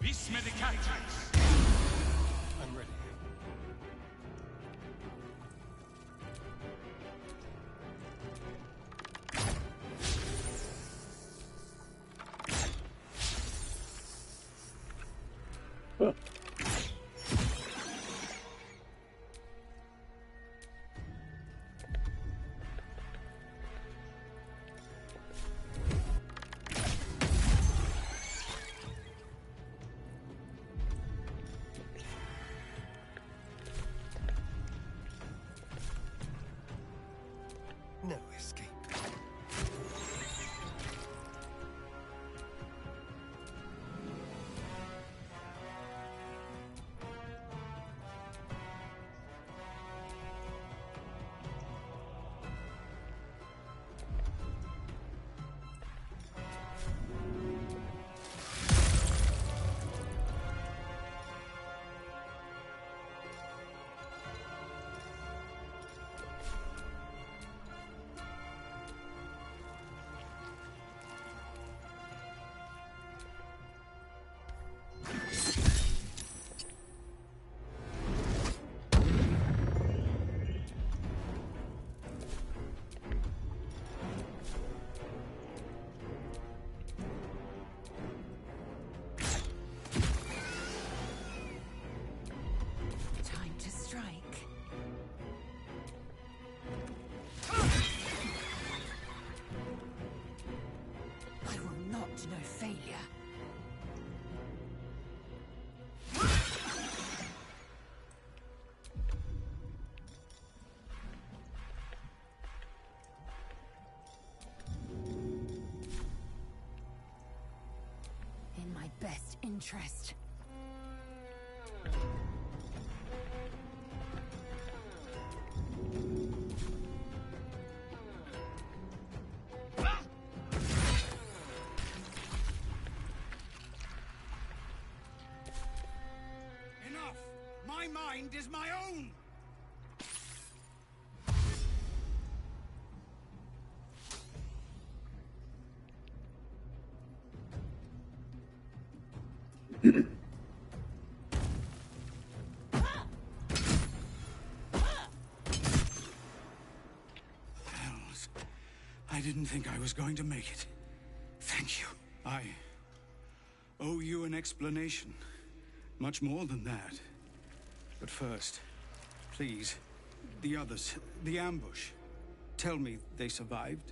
Vis medicatrix. I'm ready. Huh. No escape. interest. Enough! My mind is my own! Hells. I didn't think I was going to make it. Thank you. I owe you an explanation. Much more than that. But first, please, the others, the ambush. Tell me they survived?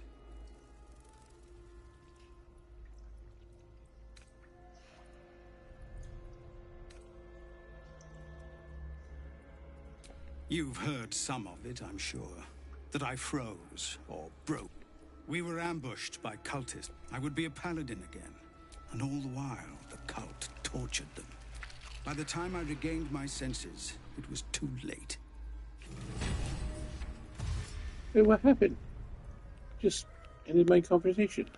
You've heard some of it, I'm sure. That I froze, or broke. We were ambushed by cultists. I would be a paladin again. And all the while, the cult tortured them. By the time I regained my senses, it was too late. Wait, what happened? Just ended my conversation.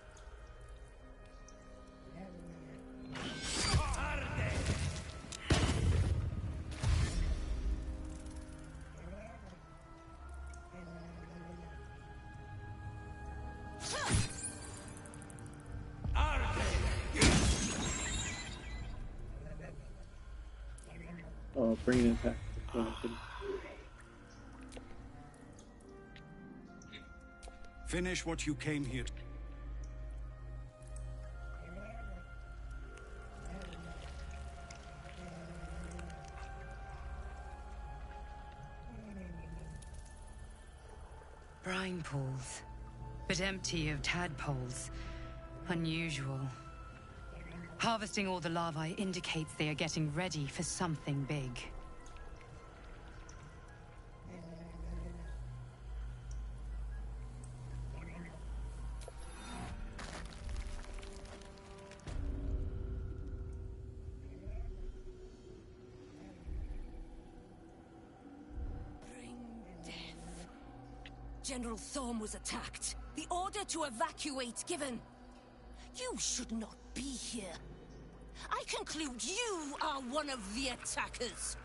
Oh, bringing it back. Finish what you came here to. Brine pools, but empty of tadpoles. Unusual. Harvesting all the larvae indicates they are getting ready for something big. General Thorm was attacked. The order to evacuate given. You should not be here. I conclude you are one of the attackers.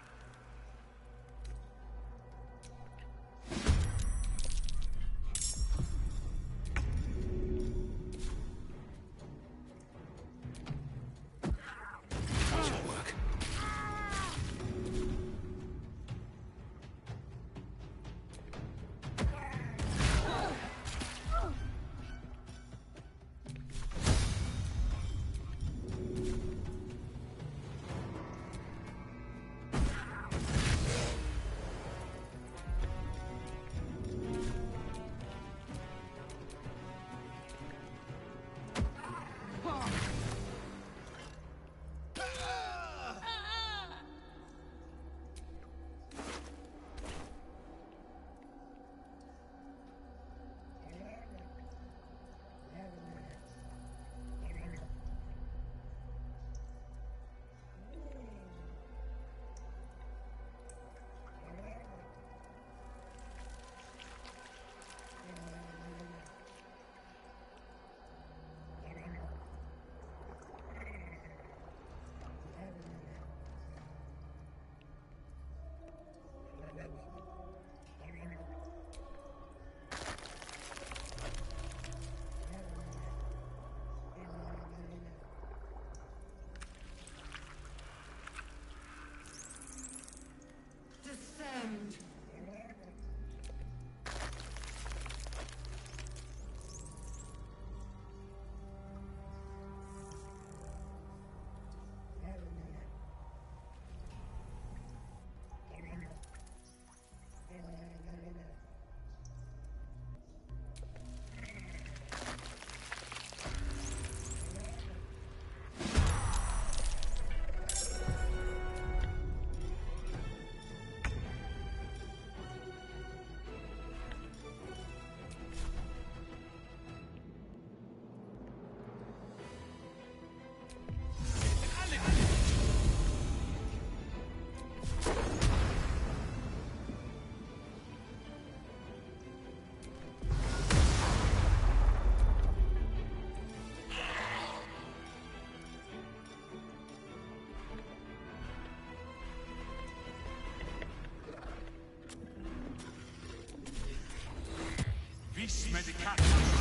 Vis medicatrix.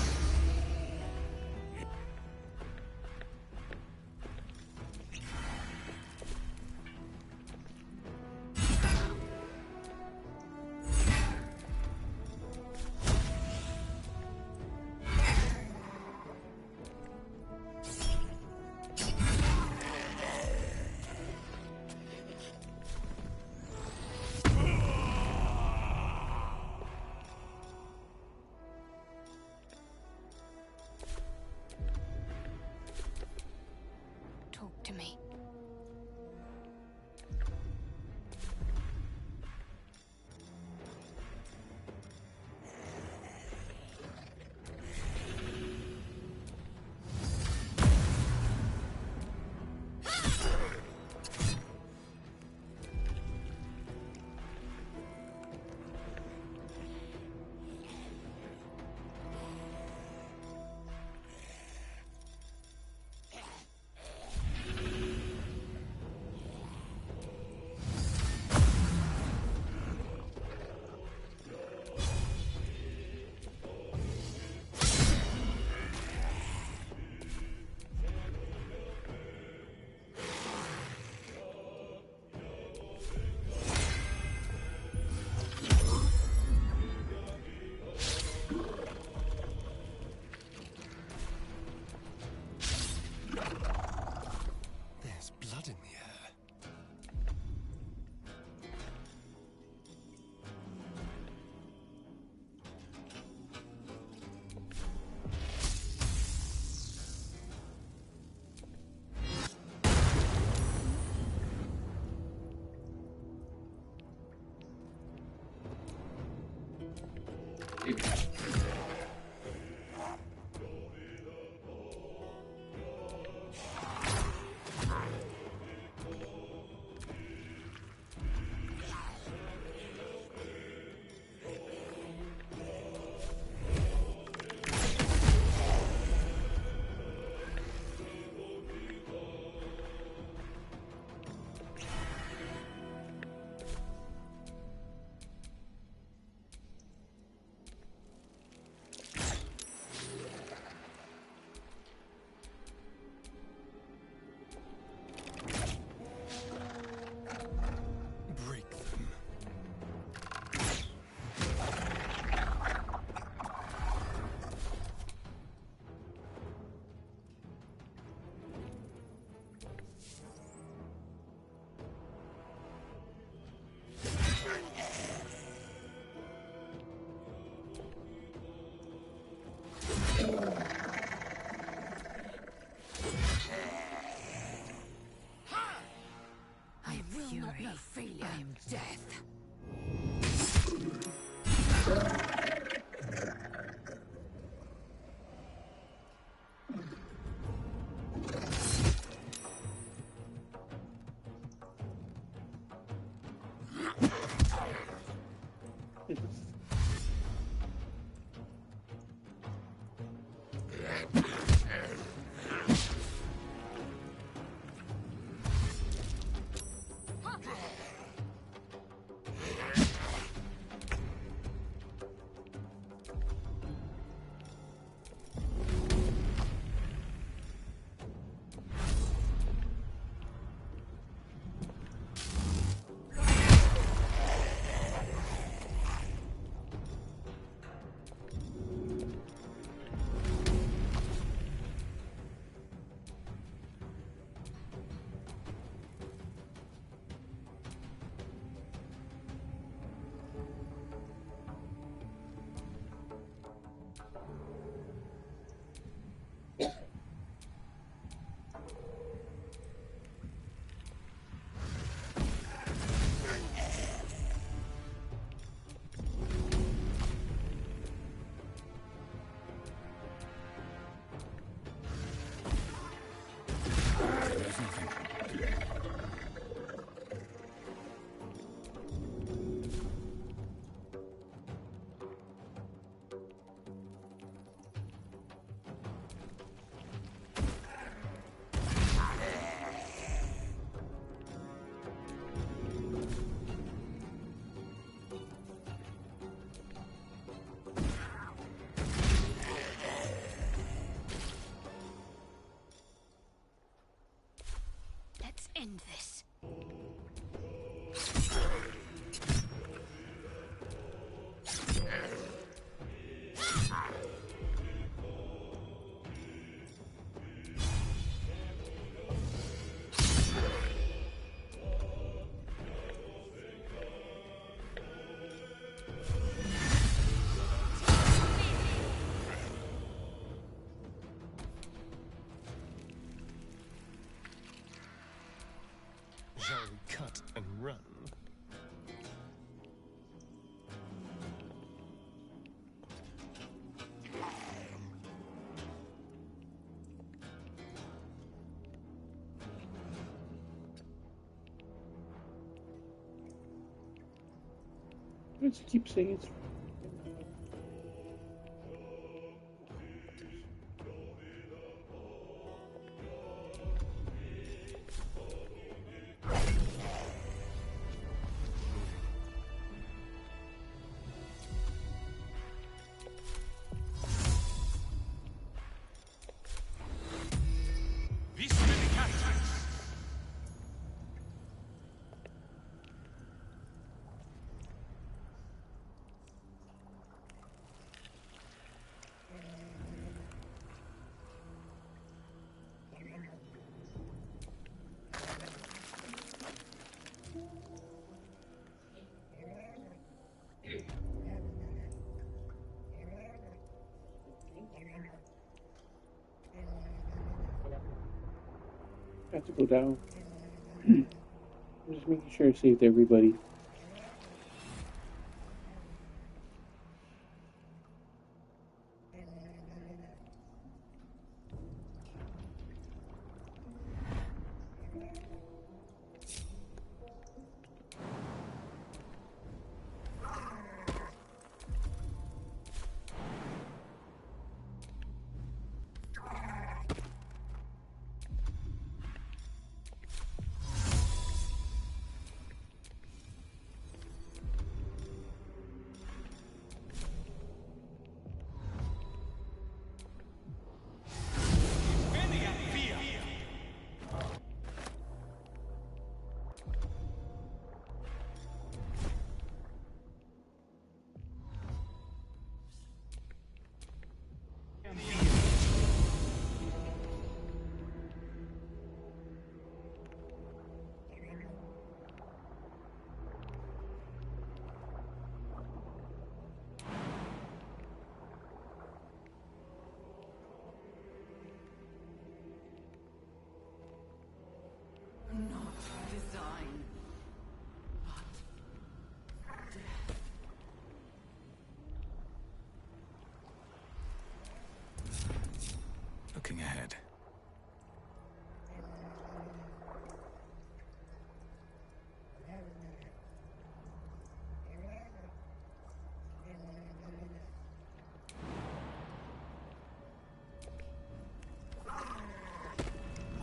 end this. Shall we cut and run? Why does it keep saying it's... I have to go down. I'm just making sure I saved everybody. Not design, but death. Looking ahead.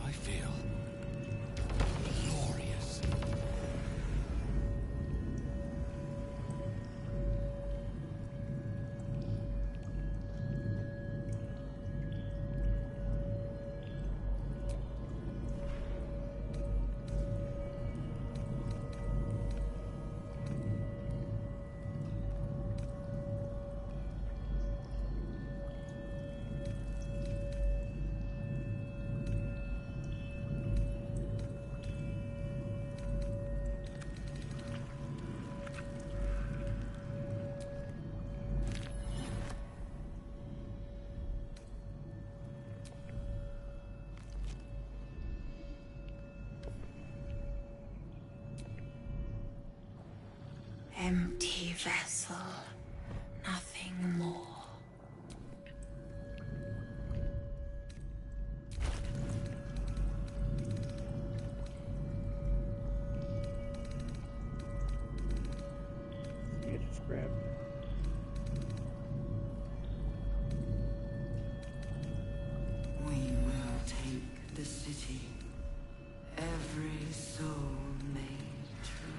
I feel glorious. Empty vessel, nothing more. Yeah, just grab. We will take the city. Every soul made true.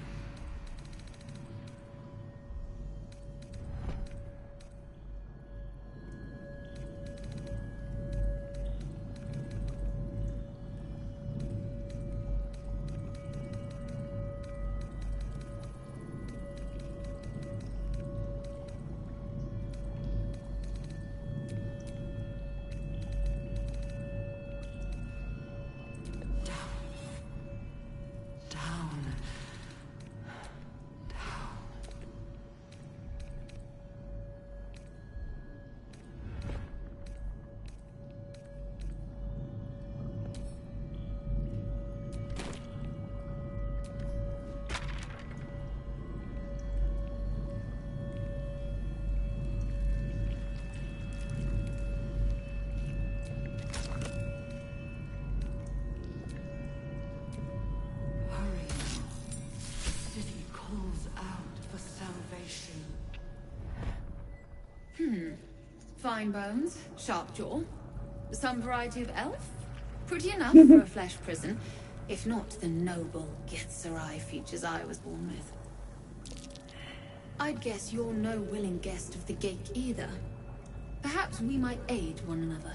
Fine bones, sharp jaw, some variety of elf. Pretty enough for a flesh prison, if not the noble Githzerai features I was born with. I'd guess you're no willing guest of the gate either. Perhaps we might aid one another.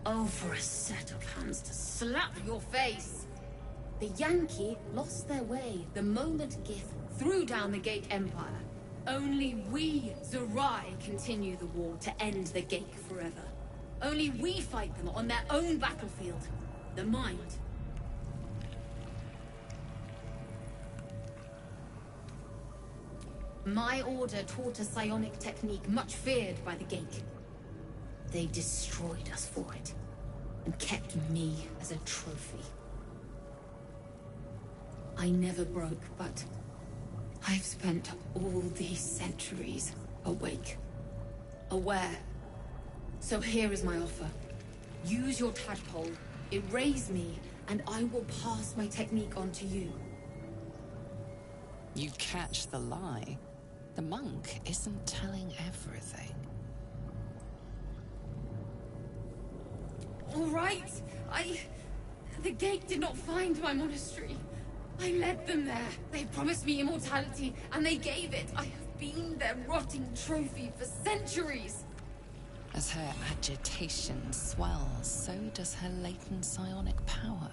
Oh, for a set of hands to slap your face! The Yankee lost their way the moment Gith threw down the Gate Empire. Only we, Zerai, continue the war to end the Gate forever. Only we fight them on their own battlefield, the mind. My order taught a psionic technique much feared by the Gate. They destroyed us for it, and kept me as a trophy. I never broke, but I've spent all these centuries awake, aware. So here is my offer. Use your tadpole, erase me, and I will pass my technique on to you. You catch the lie. The monk isn't telling everything. All right, the Gate did not find my monastery. I led them there. They promised me immortality, and they gave it. I have been their rotting trophy for centuries. As her agitation swells, so does her latent psionic power.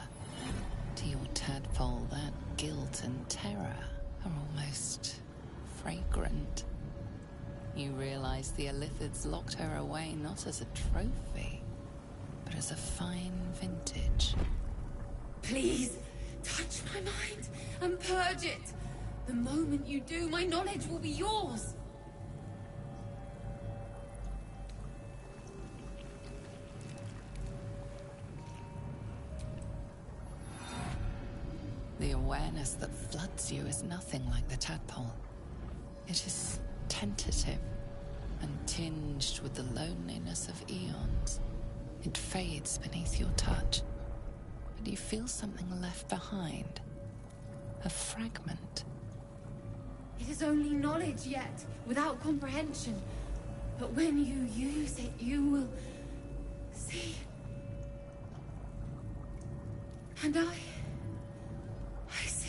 To your tadpole, that guilt and terror are almost fragrant. You realize the Illithids locked her away not as a trophy, but as a fine vintage. Please, touch my mind and purge it. The moment you do, my knowledge will be yours. The awareness that floods you is nothing like the tadpole. It is tentative and tinged with the loneliness of eons. It fades beneath your touch, but you feel something left behind. A fragment. It is only knowledge yet, without comprehension. But when you use it, you will see. And I see.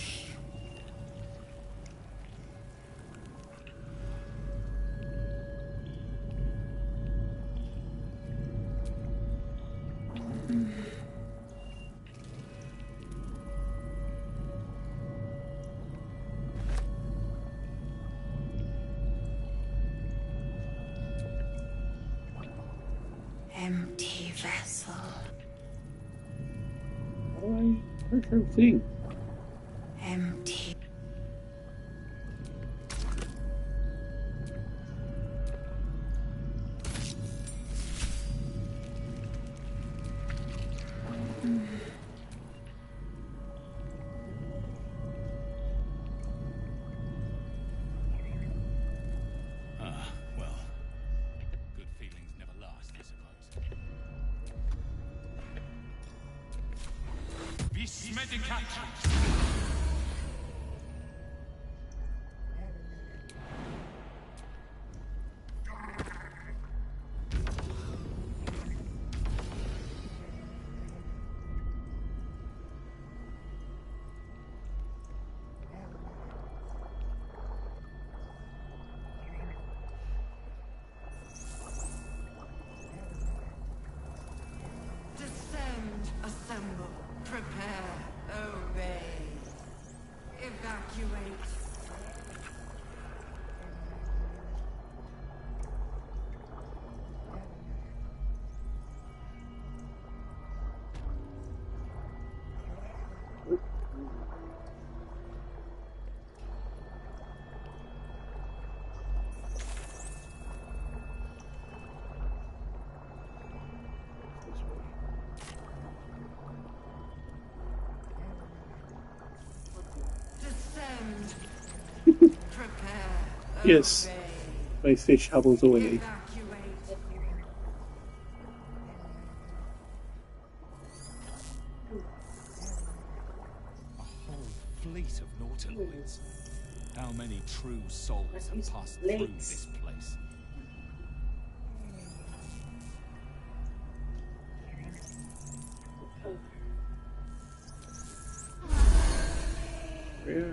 Empty vessel. How do I hurt her thing? Empty. Well, good feelings never last, I suppose. Vis medicatrix. Descend, assemble, prepare, obey. Evacuate. Descend. Prepare. Yes. My fish hobbles away. fleet of nautiloids. How many true souls have passed through this place? Yeah.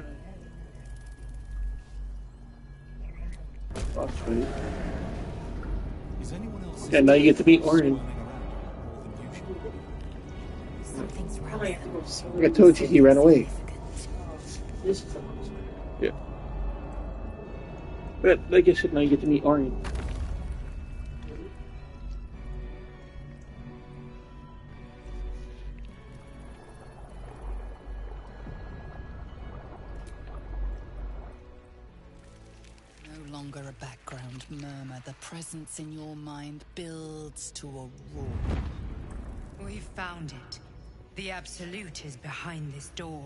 Oh, sweet. Is anyone else? And now you get to meet Orin. Something's wrong. Like I told you, he ran away. Yeah. But like I said, now you get to meet Orin. No longer a background murmur. The presence in your mind builds to a roar. We've found it. The Absolute is behind this door.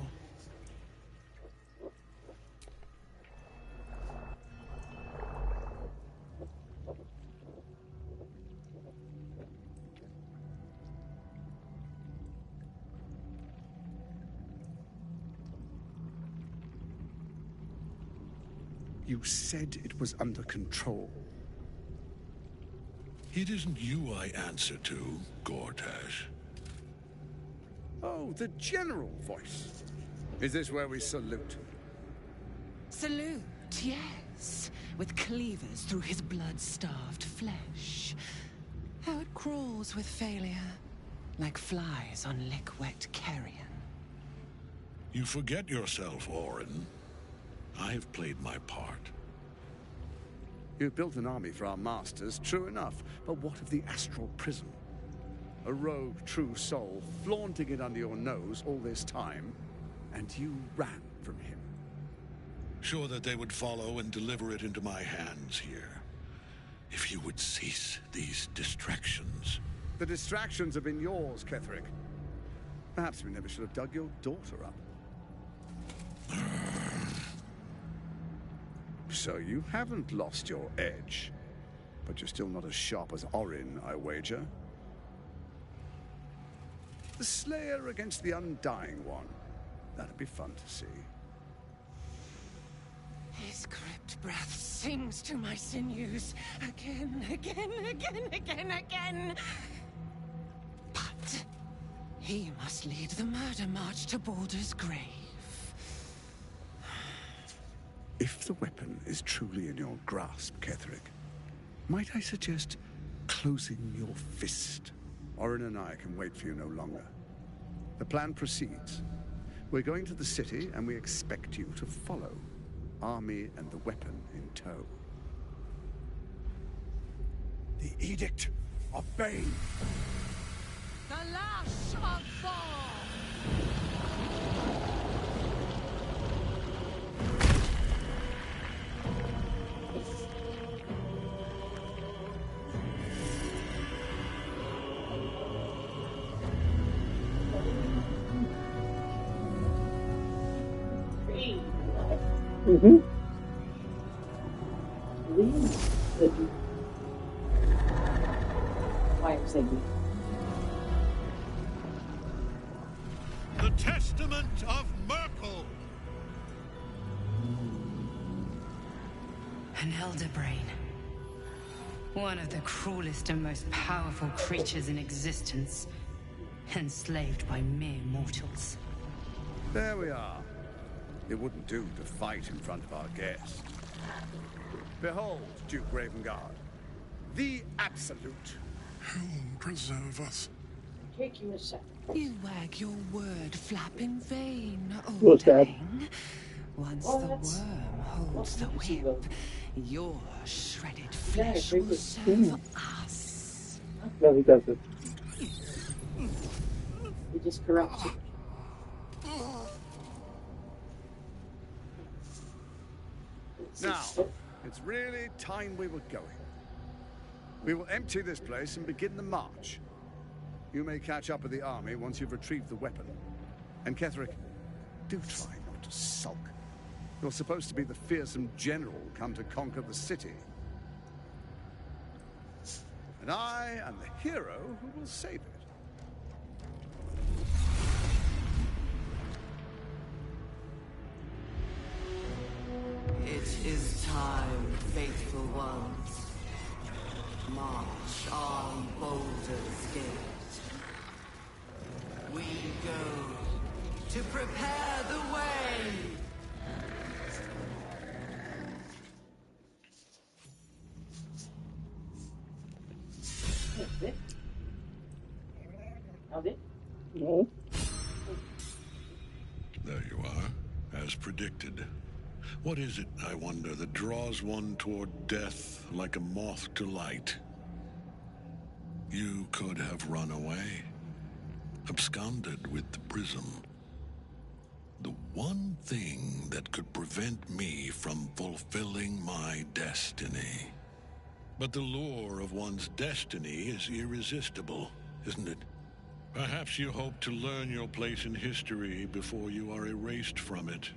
You said it was under control. It isn't you I answer to, Gortash. Oh, the general voice. Is this where we salute? Salute, yes. With cleavers through his blood-starved flesh. How it crawls with failure, like flies on lick-wet carrion. You forget yourself, Orin. I have played my part. You've built an army for our masters, true enough. But what of the astral prison? A rogue true soul flaunting it under your nose all this time, and you ran from him. Sure that they would follow and deliver it into my hands here. If you would cease these distractions. The distractions have been yours, Ketherick. Perhaps we never should have dug your daughter up. So you haven't lost your edge, but you're still not as sharp as Orin, I wager. The Slayer against the Undying One. That'd be fun to see. His crypt breath sings to my sinews. Again, again. But he must lead the murder march to Baldur's grave. If the weapon is truly in your grasp, Ketherick, might I suggest closing your fist? Orin and I can wait for you no longer. The plan proceeds. We're going to the city, and we expect you to follow. Army and the weapon in tow. The Edict of Bane. The Lash of Fall! Mm-hmm. The Testament of Merkel! An elder brain. One of the cruelest and most powerful creatures in existence. Enslaved by mere mortals. There we are. It wouldn't do to fight in front of our guest. Behold, Duke Ravengard, the Absolute. Who preserve us? Take you a second. You wag your word flap in vain, What's that? Olding. Once the worm holds the whip, your shredded flesh will serve us. No, he doesn't. He just corrupts it. Now, it's really time we were going. We will empty this place and begin the march. You may catch up with the army once you've retrieved the weapon. And Ketherick, do try not to sulk. You're supposed to be the fearsome general come to conquer the city. And I am the hero who will save it. It is time, faithful ones. March on Baldur's Gate. We go to prepare the way. That's it. How's it? No. There you are, as predicted. What is it, I wonder, that draws one toward death like a moth to light? You could have run away, absconded with the prism. The one thing that could prevent me from fulfilling my destiny. But the lure of one's destiny is irresistible, isn't it? Perhaps you hope to learn your place in history before you are erased from it.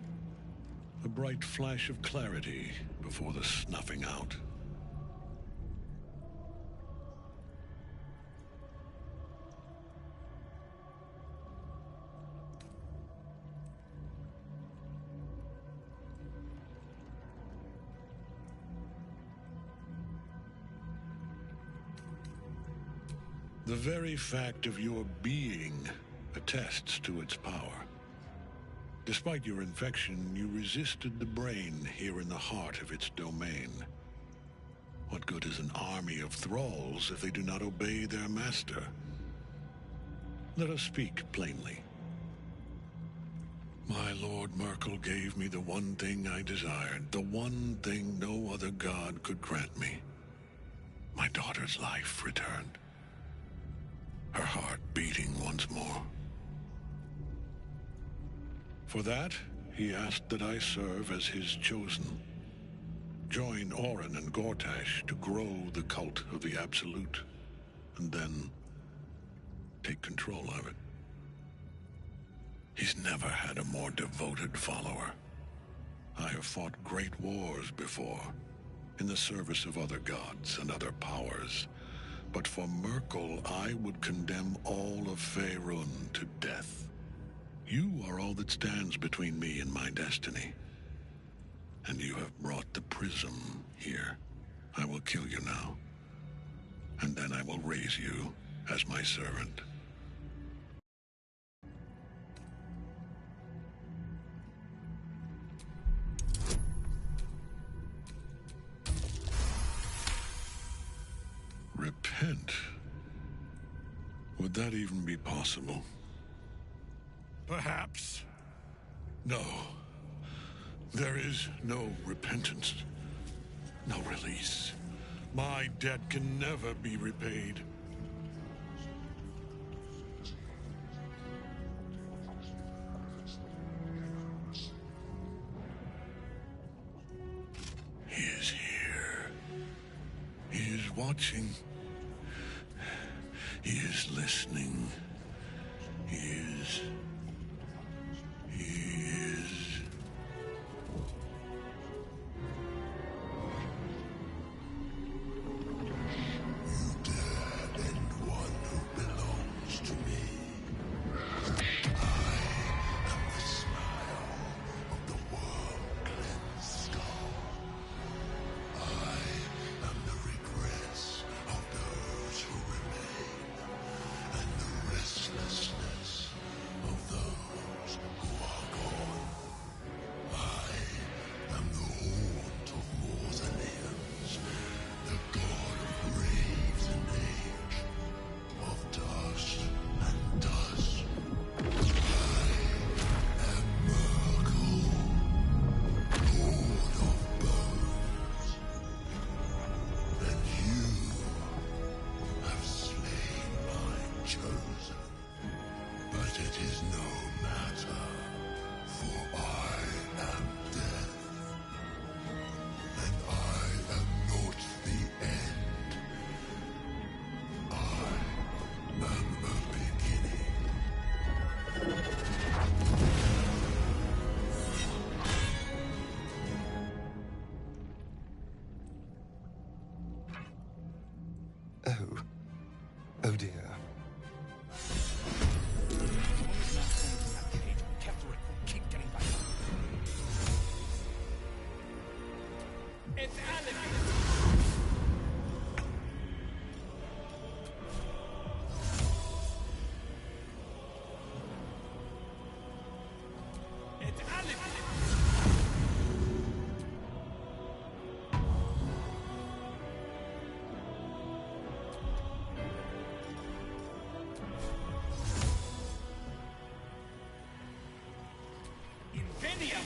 A bright flash of clarity before the snuffing out. The very fact of your being attests to its power. Despite your infection, you resisted the brain here in the heart of its domain. What good is an army of thralls if they do not obey their master? Let us speak plainly. My Lord Merkel gave me the one thing I desired, the one thing no other god could grant me. My daughter's life returned. Her heart beating once more. For that, he asked that I serve as his chosen. Join Orin and Gortash to grow the cult of the Absolute, and then take control of it. He's never had a more devoted follower. I have fought great wars before, in the service of other gods and other powers. But for Merkel, I would condemn all of Faerun to death. You are all that stands between me and my destiny. And you have brought the prism here. I will kill you now. And then I will raise you as my servant. Repent? Would that even be possible? Perhaps. No. There is no repentance. No release. My debt can never be repaid. He is here. He is watching. He is listening. He is... Oh dear. any of you!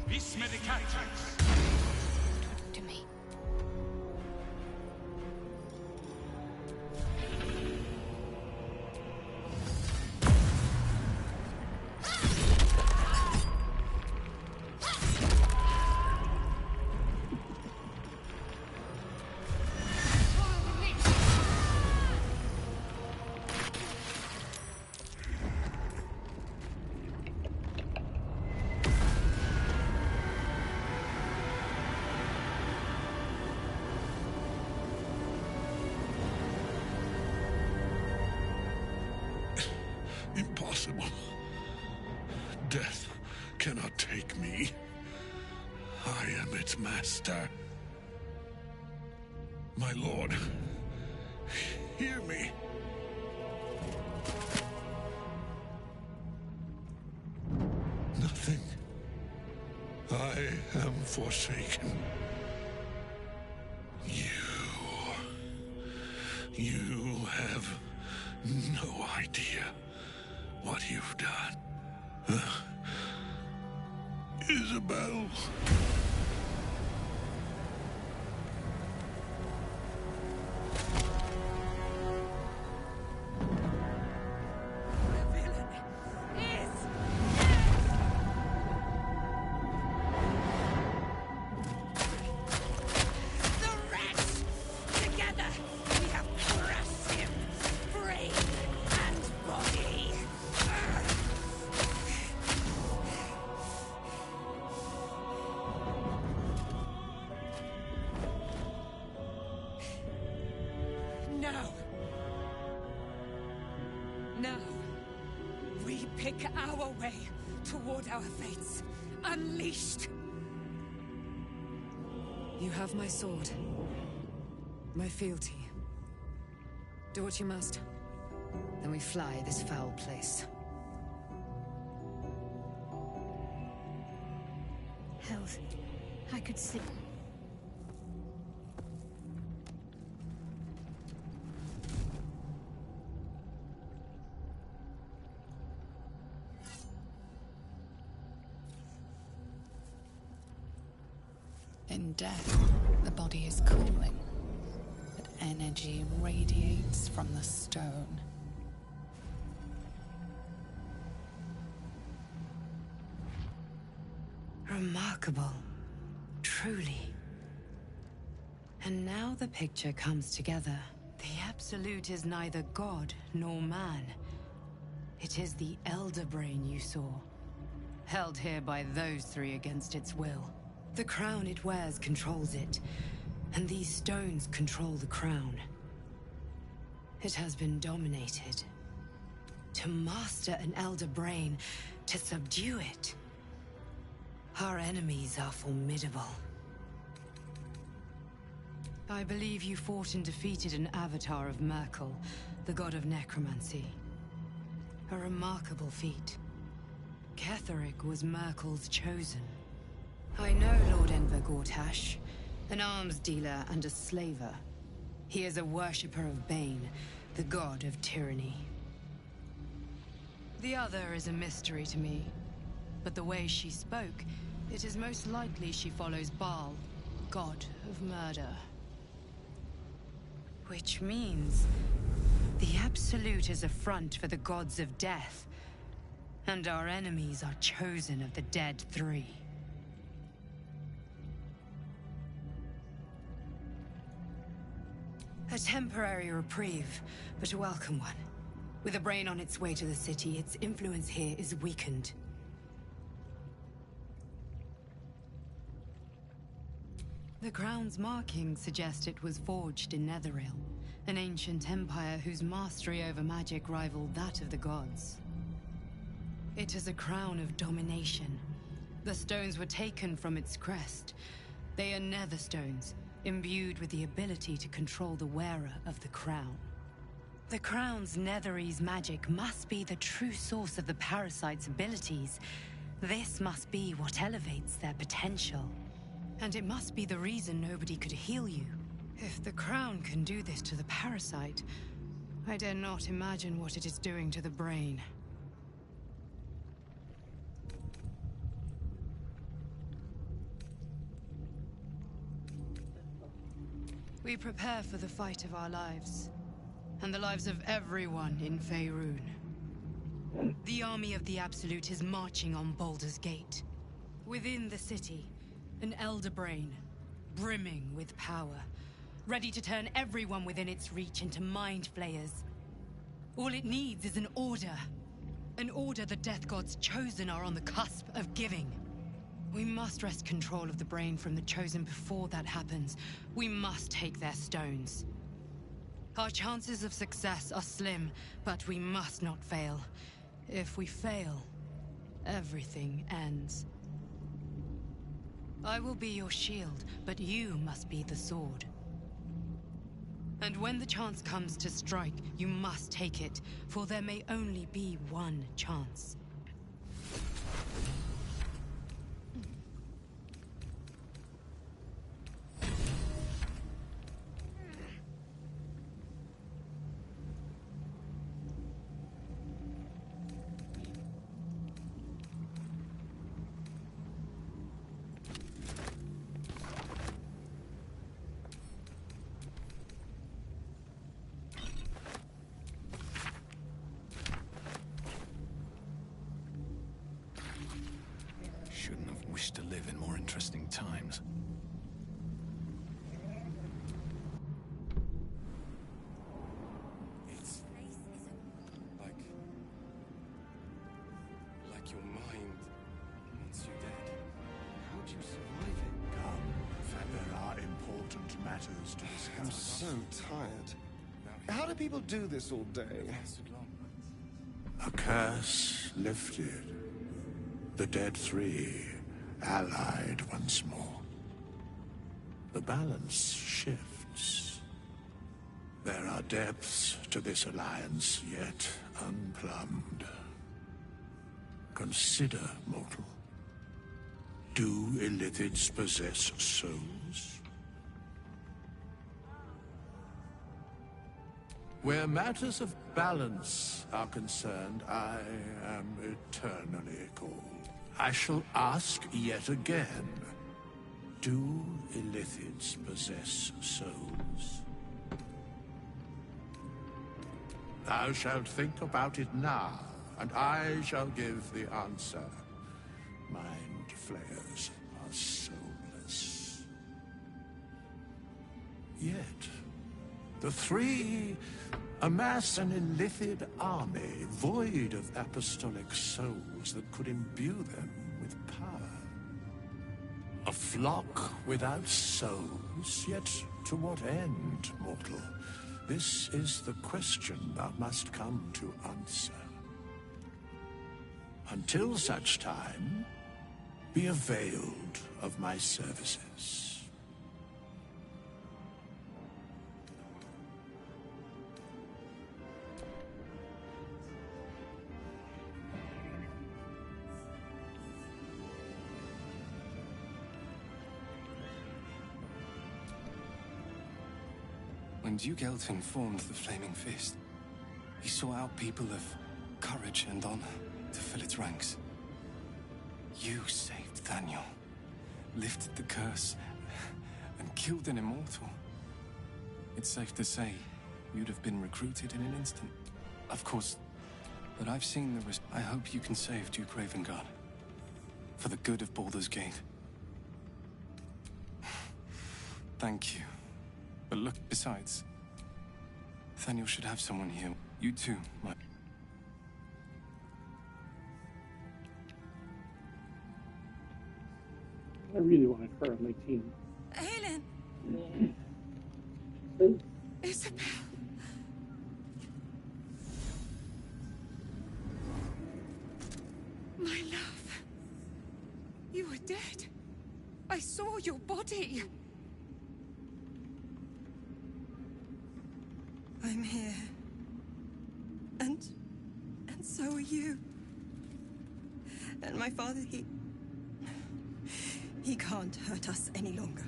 Vis medicatrix! To me. Impossible. Death cannot take me. I am its master. My lord, hear me. Nothing. I am forsaken. You have no idea what you've done. Isabel. Now, we pick our way toward our fates, unleashed. You have my sword, my fealty. Do what you must. Then we fly this foul place. Health. I could sleep. In death, the body is cooling, but energy radiates from the stone. Remarkable. Truly. And now the picture comes together. The Absolute is neither god nor man. It is the Elder Brain you saw, held here by those three against its will. The crown it wears controls it, and these stones control the crown. It has been dominated. To master an Elder Brain, to subdue it. Our enemies are formidable. I believe you fought and defeated an avatar of Merkel, the god of necromancy. A remarkable feat. Ketheric was Merkel's chosen. I know Lord Enver Gortash, an arms dealer and a slaver. He is a worshipper of Bane, the god of tyranny. The other is a mystery to me, but the way she spoke, it is most likely she follows Baal, god of murder. Which means the Absolute is a front for the gods of death, and our enemies are chosen of the dead three. A temporary reprieve, but a welcome one. With a brain on its way to the city, its influence here is weakened. The crown's markings suggest it was forged in Netheril, an ancient empire whose mastery over magic rivaled that of the gods. It is a crown of domination. The stones were taken from its crest. They are nether stones, imbued with the ability to control the wearer of the crown. The crown's netherese magic must be the true source of the parasite's abilities. This must be what elevates their potential. And it must be the reason nobody could heal you. If the crown can do this to the parasite, I dare not imagine what it is doing to the brain. We prepare for the fight of our lives, and the lives of everyone in Faerun. The army of the Absolute is marching on Baldur's Gate. Within the city, an elder brain, brimming with power, ready to turn everyone within its reach into mind flayers. All it needs is an order. An order the Death God's chosen are on the cusp of giving. We must wrest control of the brain from the Chosen before that happens. We must take their stones. Our chances of success are slim, but we must not fail. If we fail, everything ends. I will be your shield, but you must be the sword. And when the chance comes to strike, you must take it, for there may only be one chance. Shouldn't have wished to live in more interesting times. It's like your mind wants you dead. How'd you survive it? Come, there are important matters to discuss. I'm so tired. How do people do this all day? A curse lifted. The dead three, allied once more. The balance shifts. There are depths to this alliance yet unplumbed. Consider, mortal. Do illithids possess souls? Where matters of balance are concerned, I am eternally cold. I shall ask yet again. Do illithids possess souls? Thou shalt think about it now, and I shall give the answer. Mind flayers are soulless. Yet, the three amass an illithid army void of apostolic souls that could imbue them with power. A flock without souls, yet to what end, mortal? This is the question thou must come to answer. Until such time, be availed of my services. When Duke Elton formed the Flaming Fist, he sought out people of courage and honor to fill its ranks. You saved Daniel, lifted the curse, and killed an immortal. It's safe to say you'd have been recruited in an instant. Of course, but I've seen the risk. I hope you can save Duke Ravengard for the good of Baldur's Gate. Thank you. But look, besides, Nathaniel should have someone here. You too, my... I really wanted her on my team. Helen! Isabel! My love. You were dead. I saw your body. I'm here. And so are you. And my father, he can't hurt us any longer.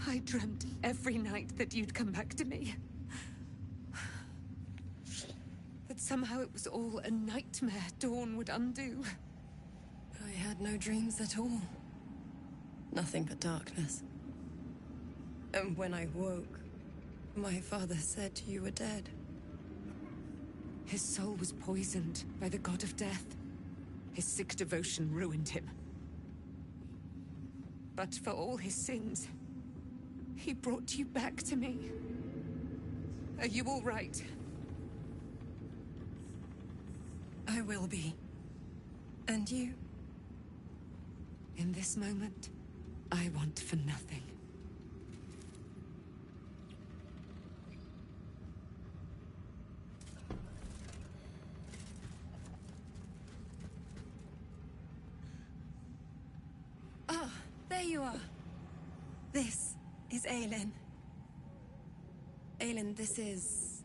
I dreamt every night that you'd come back to me. That somehow it was all a nightmare Dawn would undo. I had no dreams at all. Nothing but darkness. And when I woke, my father said you were dead. His soul was poisoned by the god of death. His sick devotion ruined him. But for all his sins, he brought you back to me. Are you all right? I will be. And you? In this moment, I want for nothing. Ah, there you are. This is Aelin. Aelin, this is...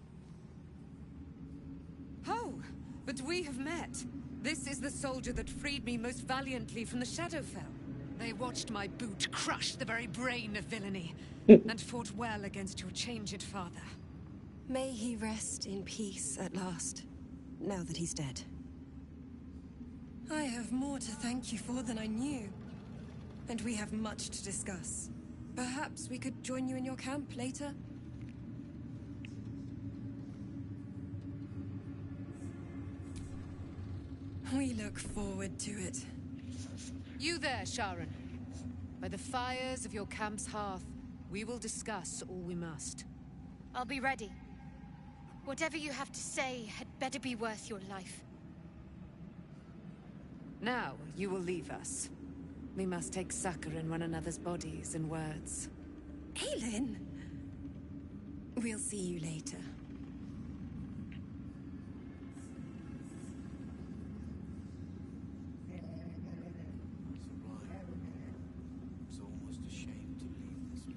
Oh, but we have met. This is the soldier that freed me most valiantly from the Shadowfell. They watched my boot crush the very brain of villainy, and fought well against your changed father. May he rest in peace at last, now that he's dead. I have more to thank you for than I knew, and we have much to discuss. Perhaps we could join you in your camp later? We look forward to it. You there, Sharon. By the fires of your camp's hearth, we will discuss all we must. I'll be ready. Whatever you have to say had better be worth your life. Now, you will leave us. We must take succor in one another's bodies and words. Aelin! We'll see you later. was almost ashamed to leave this place.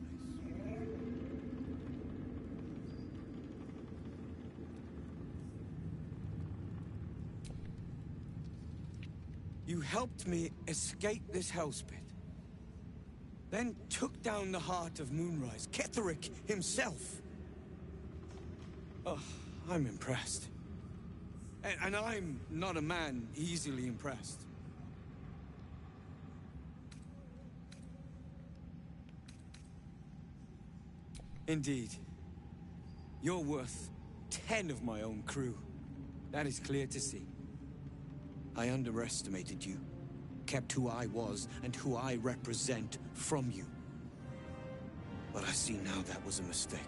You helped me escape this hellspit. Then took down the heart of Moonrise, Ketheric himself. Oh, I'm impressed. And I'm not a man easily impressed. Indeed. You're worth 10 of my own crew. That is clear to see. I underestimated you. Kept who I was and who I represent from you. But I see now that was a mistake.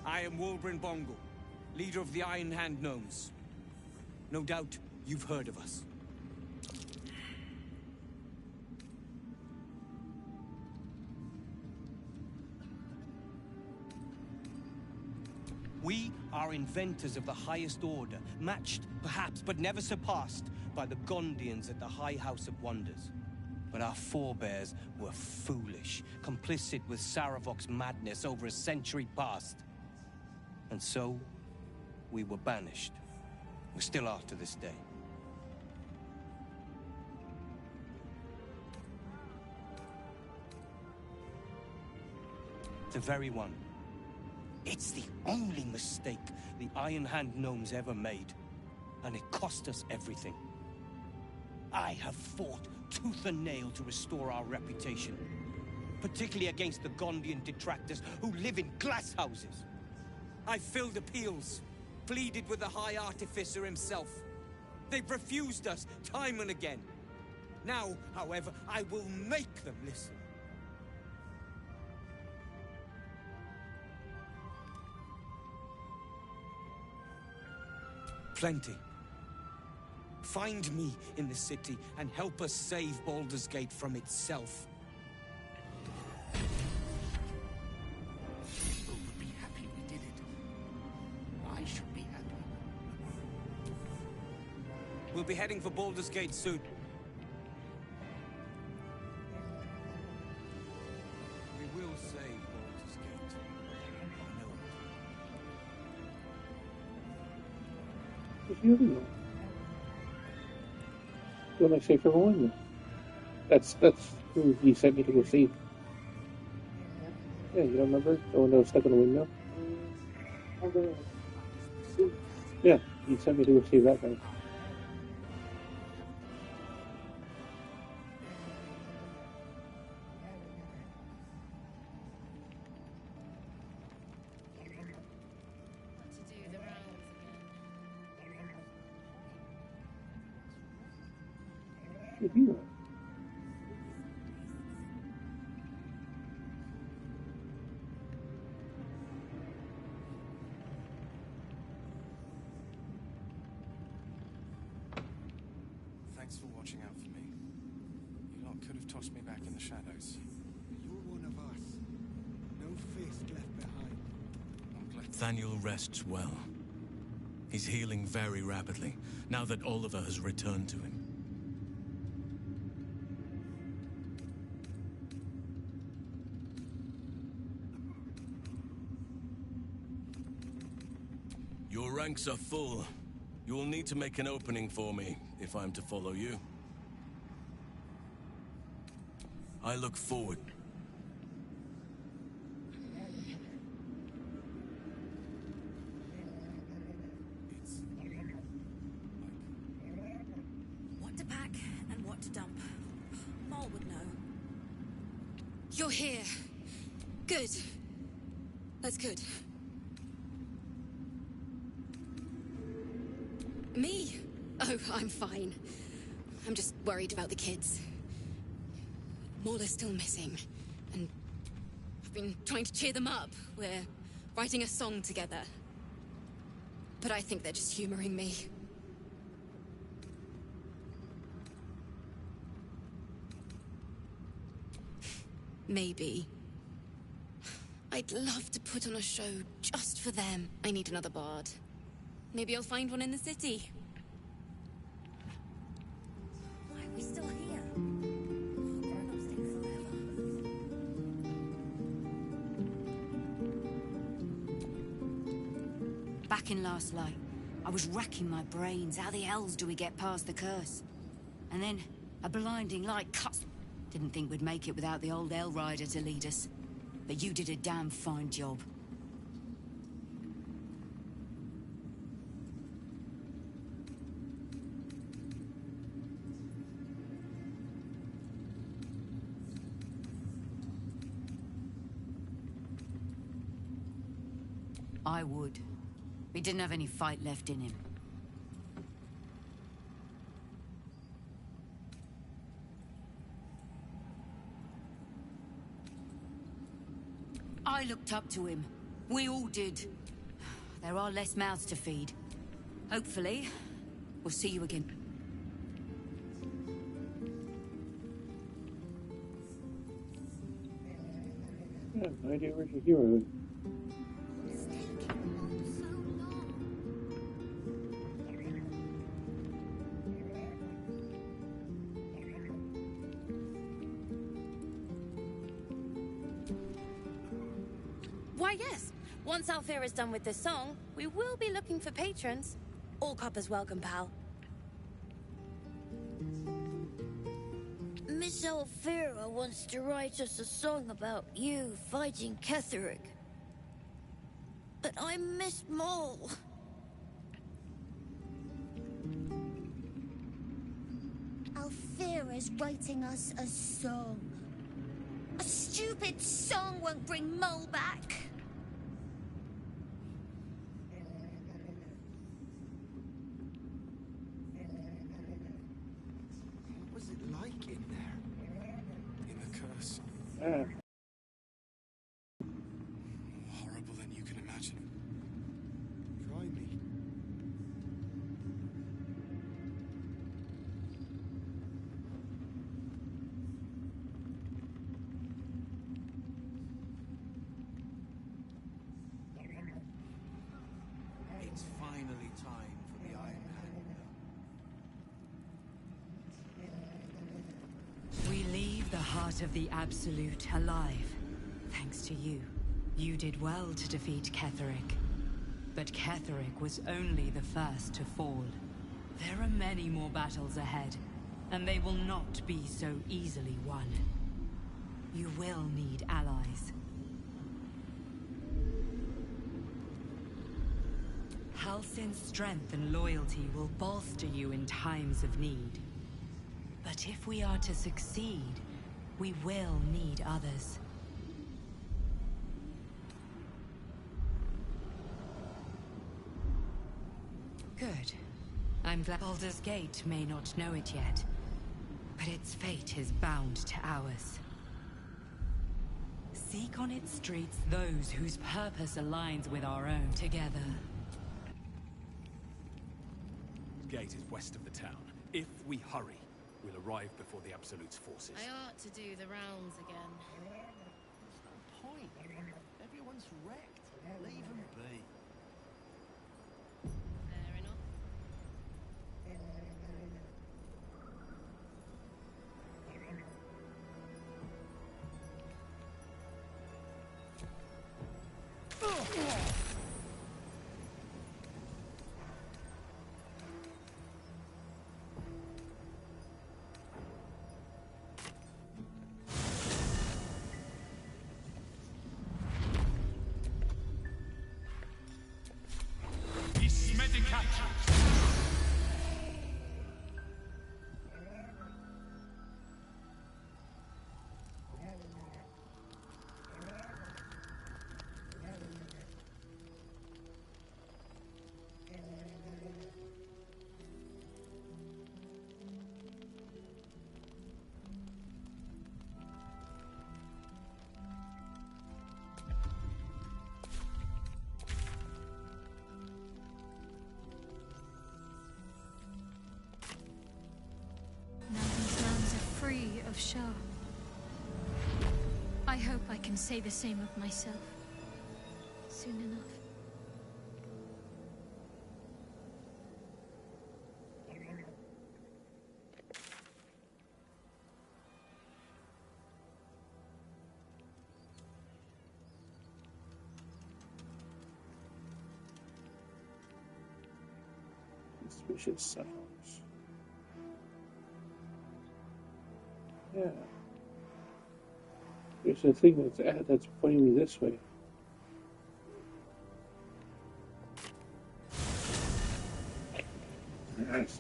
I am Wulbren Bongal, leader of the Iron Hand Gnomes. No doubt you've heard of us. We are inventors of the highest order, matched, perhaps, but never surpassed by the Gondians at the High House of Wonders. But our forebears were foolish, complicit with Saravok's madness over a century past. And so, we were banished. We still are to this day. The very one. It's the only mistake the Iron Hand Gnomes ever made. And it cost us everything. I have fought tooth and nail to restore our reputation. Particularly against the Gondian detractors who live in glass houses. I filled appeals, pleaded with the High Artificer himself. They've refused us time and again. Now, however, I will make them listen. Plenty. Find me in the city and help us save Baldur's Gate from itself. People would be happy we did it. I should be happy. We'll be heading for Baldur's Gate soon. We will save Baldur's Gate. I know it. Who's the other one? The one I saved from a window. That's who he sent me to go save. Yeah, you don't remember? The one that was stuck in the window? Yeah, he sent me to go save that guy. Should be right. Thanks for watching out for me. You lot could have tossed me back in the shadows. You're one of us. No fist left behind. I'm glad. Thaniel rests well. He's healing very rapidly, now that Oliver has returned to him. Your ranks are full. You will need to make an opening for me, if I'm to follow you. I look forward. What to pack and what to dump. Mol would know. You're here. Good. That's good. Me? Oh, I'm fine. I'm just worried about the kids. Maul is still missing, and I've been trying to cheer them up. We're writing a song together. But I think they're just humoring me. Maybe. I'd love to put on a show just for them. I need another bard. Maybe I'll find one in the city. Why are we still here? Grown-ups take forever. Back in Last Light, I was racking my brains. How the hells do we get past the curse? And then a blinding light cuts. Didn't think we'd make it without the old Hell Rider to lead us. But you did a damn fine job. I would. He didn't have any fight left in him. I looked up to him. We all did. There are less mouths to feed. Hopefully, we'll see you again. I have no idea where the hero is. Why, yes. Once Alfira's done with this song, we will be looking for patrons. All coppers welcome, pal. Miss Alfira wants to write us a song about you fighting Ketheric. But I miss Maul. Alfira's writing us a song. A stupid song won't bring Mole back. What was it like in there? In the curse. More horrible than you can imagine. Try me. It's finally time for the Iron Hand. gauntlet of the Absolute alive. Thanks to you. You did well to defeat Ketheric. But Ketheric was only the first to fall. There are many more battles ahead, and they will not be so easily won. You will need allies. Halsin's strength and loyalty will bolster you in times of need. But if we are to succeed, we will need others. Good. I'm glad Baldur's Gate may not know it yet, but its fate is bound to ours. Seek on its streets those whose purpose aligns with our own together. The gate is west of the town. If we hurry, we'll arrive before the Absolute's forces. I ought to do the rounds again. What's the point? Everyone's wrecked. Leave them be. Fair enough. Free of Shar. I hope I can say the same of myself soon enough. Suspicious sounds. Yeah. There's a thing that's pointing me this way. Nice.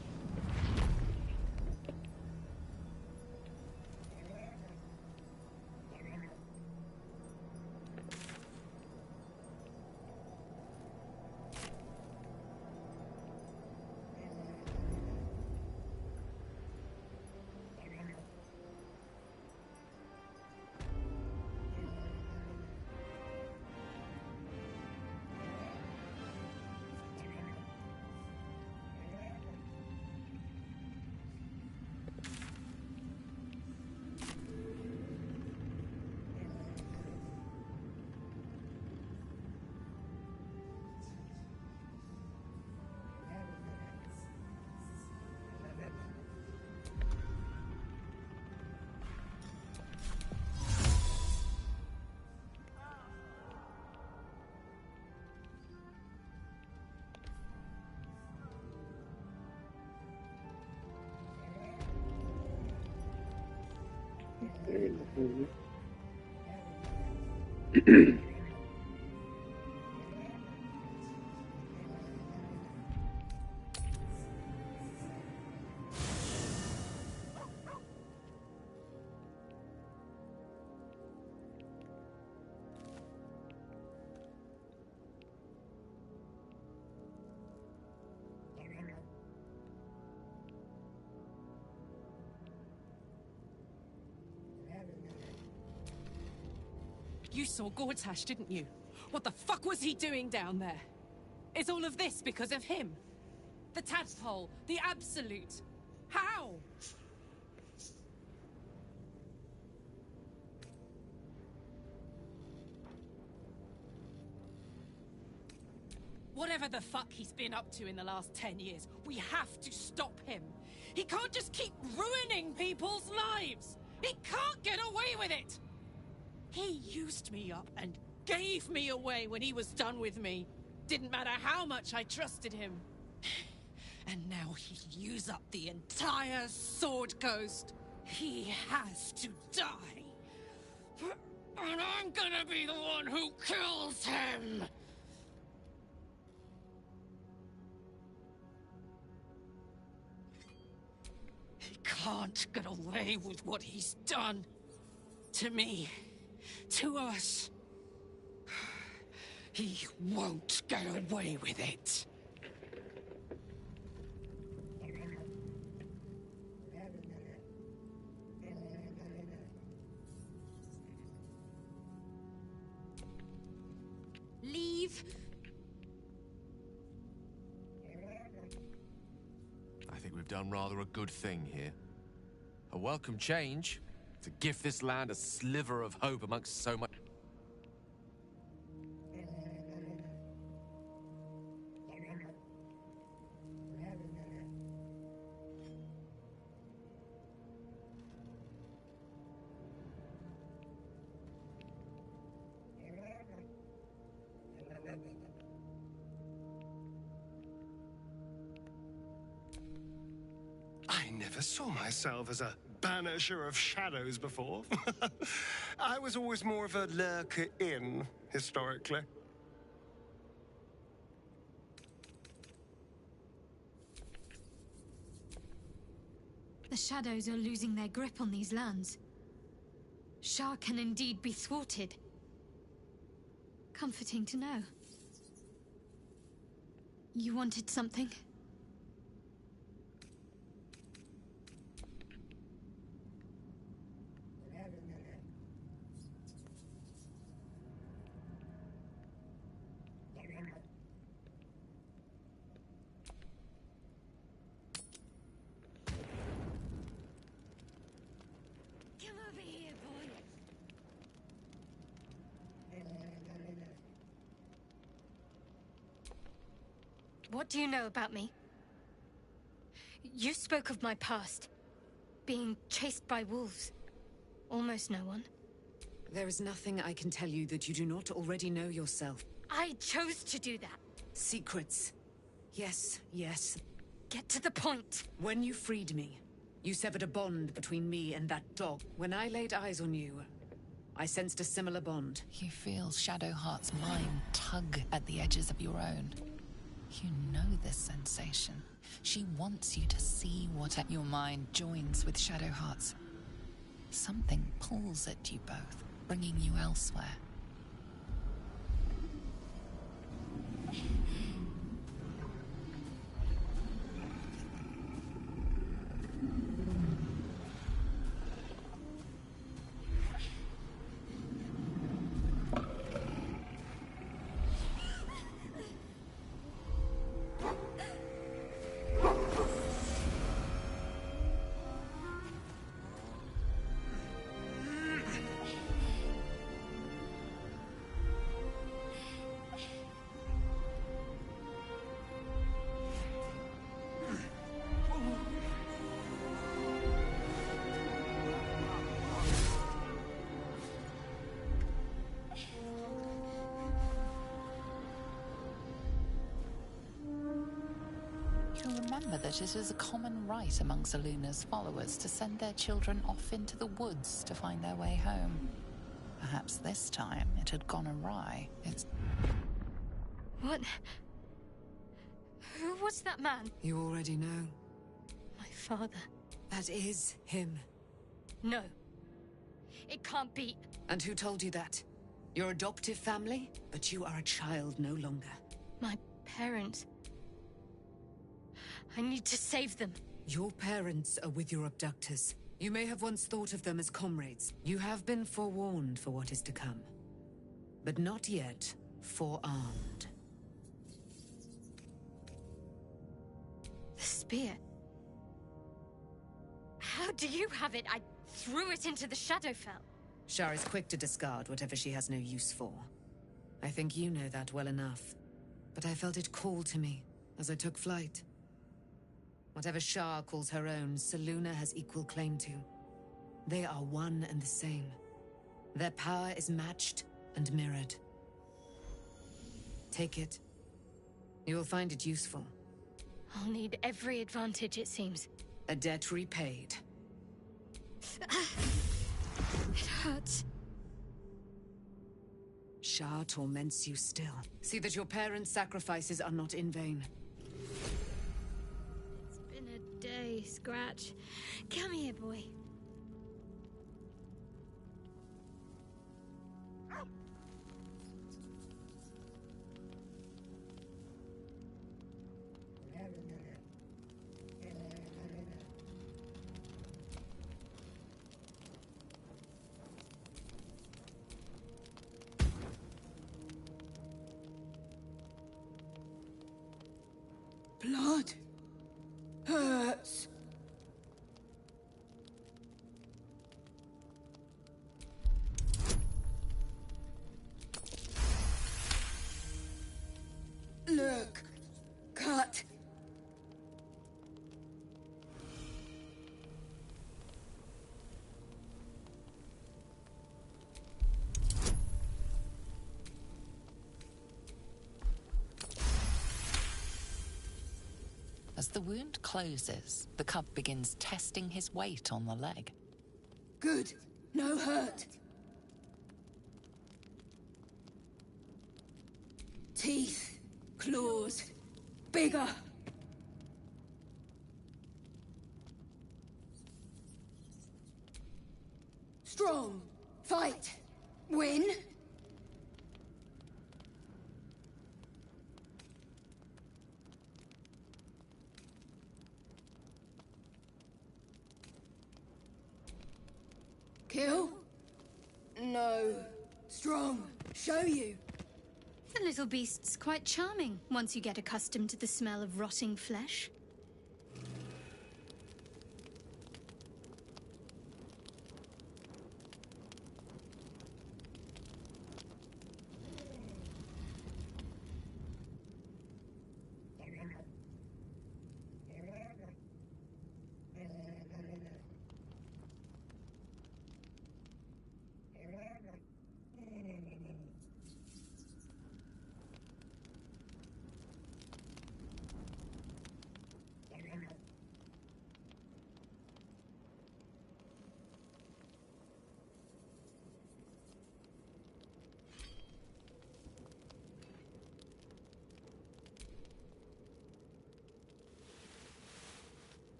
Very lovely. You saw Gortash, didn't you? What the fuck was he doing down there? Is all of this because of him? The tadpole, the Absolute. How? Whatever the fuck he's been up to in the last 10 years, we have to stop him. He can't just keep ruining people's lives. He can't get away with it! He used me up and gave me away when he was done with me. Didn't matter how much I trusted him. And now he'll use up the entire Sword Coast. He has to die. And I'm gonna be the one who kills him! He can't get away with what he's done. To me. To us. He won't get away with it. Leave. I think we've done rather a good thing here. A welcome change to give this land a sliver of hope amongst so much. I never saw myself as a banisher of shadows before. I was always more of a lurker-in, historically. The shadows are losing their grip on these lands. Shar can indeed be thwarted. Comforting to know. You wanted something? Come over here, boy. What do you know about me? You spoke of my past. Being chased by wolves. Almost no one. There is nothing I can tell you that you do not already know yourself. I chose to do that. Secrets. Yes, yes. Get to the point. When you freed me, you severed a bond between me and that dog. When I laid eyes on you, I sensed a similar bond. You feel Shadowheart's mind tug at the edges of your own. You know this sensation. She wants you to see what your mind joins with Shadowheart's. Something pulls at you both, bringing you elsewhere. Remember that it is a common rite among Zeluna's followers to send their children off into the woods to find their way home. Perhaps this time it had gone awry. What? Who was that man? You already know. My father. That is him. No. It can't be. And who told you that? Your adoptive family? But you are a child no longer. My parents. I need to save them. Your parents are with your abductors. You may have once thought of them as comrades. You have been forewarned for what is to come. But not yet forearmed. The spear. How do you have it? I threw it into the Shadowfell. Shar is quick to discard whatever she has no use for. I think you know that well enough. But I felt it call to me as I took flight. Whatever Shar calls her own, Selûne has equal claim to. They are one and the same. Their power is matched and mirrored. Take it. You will find it useful. I'll need every advantage, it seems. A debt repaid. It hurts. Shar torments you still. See that your parents' sacrifices are not in vain. It's been a day, Scratch. Come here, boy. Blood hurts. Look, cut. As the wound closes, the cub begins testing his weight on the leg. Good. No hurt. Teeth, claws, bigger. Strong. Fight. Win. Kill? No. Strong. Show you. The little beast's quite charming once you get accustomed to the smell of rotting flesh.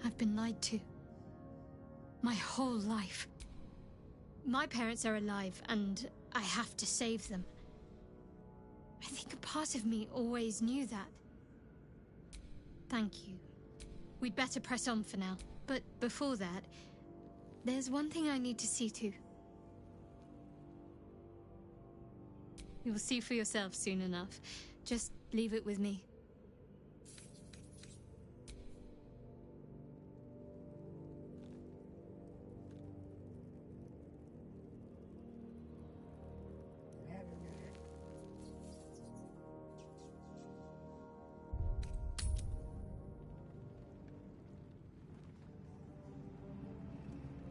I've been lied to. My whole life. My parents are alive, and I have to save them. I think a part of me always knew that. Thank you. We'd better press on for now. But before that, there's one thing I need to see to. You will see for yourself soon enough. Just leave it with me.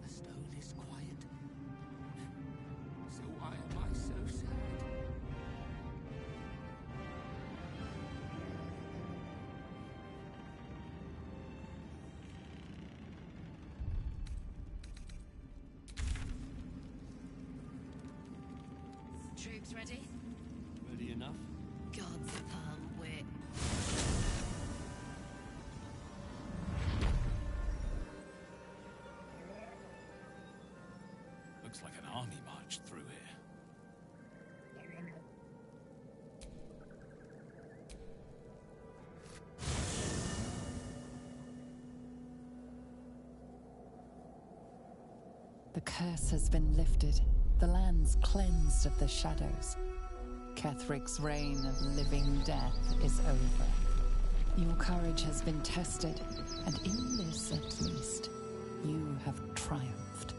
The stone is quiet. So why am I so sad? Troops ready? Ready enough? God's pearl wit. Looks like an army marched through here. The curse has been lifted. The land's cleansed of the shadows. Kethric's reign of living death is over. Your courage has been tested, and in this at least, you have triumphed.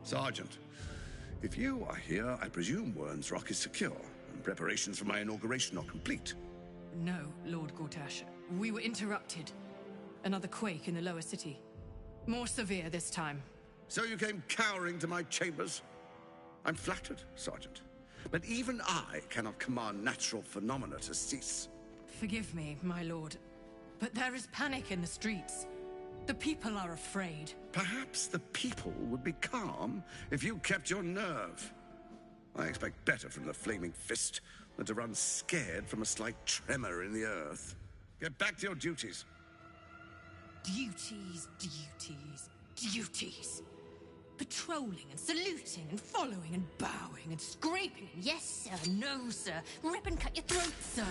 Sergeant, if you are here, I presume Wern's Rock is secure, and preparations for my inauguration are complete. No, Lord Gortash. We were interrupted. Another quake in the lower city. More severe this time. So you came cowering to my chambers? I'm flattered, Sergeant. But even I cannot command natural phenomena to cease. Forgive me, my lord, but there is panic in the streets. The people are afraid. Perhaps the people would be calm if you kept your nerve. I expect better from the Flaming Fist than to run scared from a slight tremor in the earth. Get back to your duties. Duties, duties, duties. Patrolling and saluting and following and bowing and scraping and yes sir, no sir, rip and cut your throat, sir.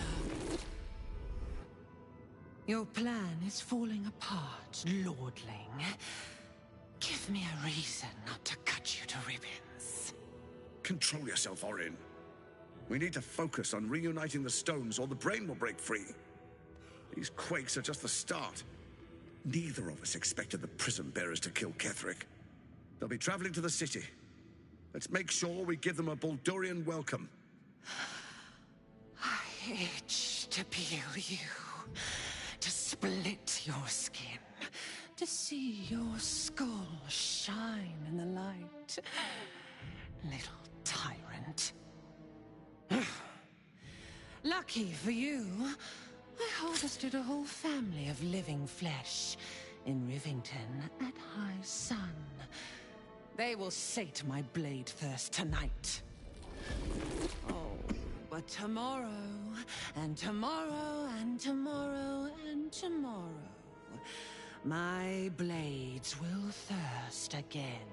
Your plan is falling apart, lordling. Give me a reason not to cut you to ribbons. Control yourself, Orin. We need to focus on reuniting the stones or the brain will break free. These quakes are just the start. Neither of us expected the prison bearers to kill Ketheric. They'll be traveling to the city. Let's make sure we give them a Baldurian welcome. I itch to peel you, to split your skin, to see your skull shine in the light. Little tyrant. Lucky for you, I harvested a whole family of living flesh in Rivington at high sun. They will sate my blade thirst tonight. Oh, but tomorrow, and tomorrow, and tomorrow, and tomorrow, my blades will thirst again.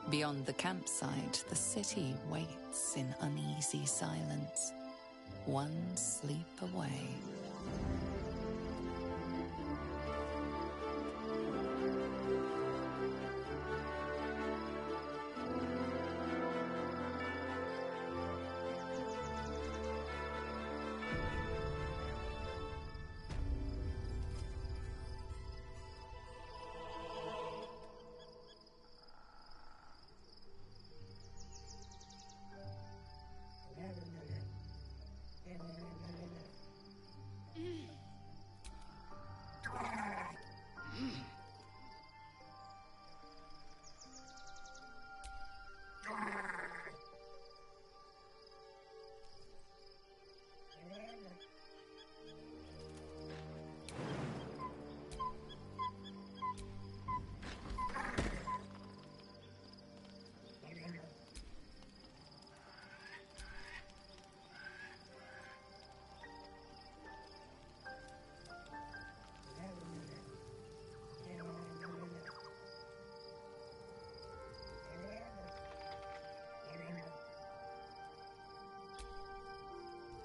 Beyond the campsite, the city waits in uneasy silence, one sleep away.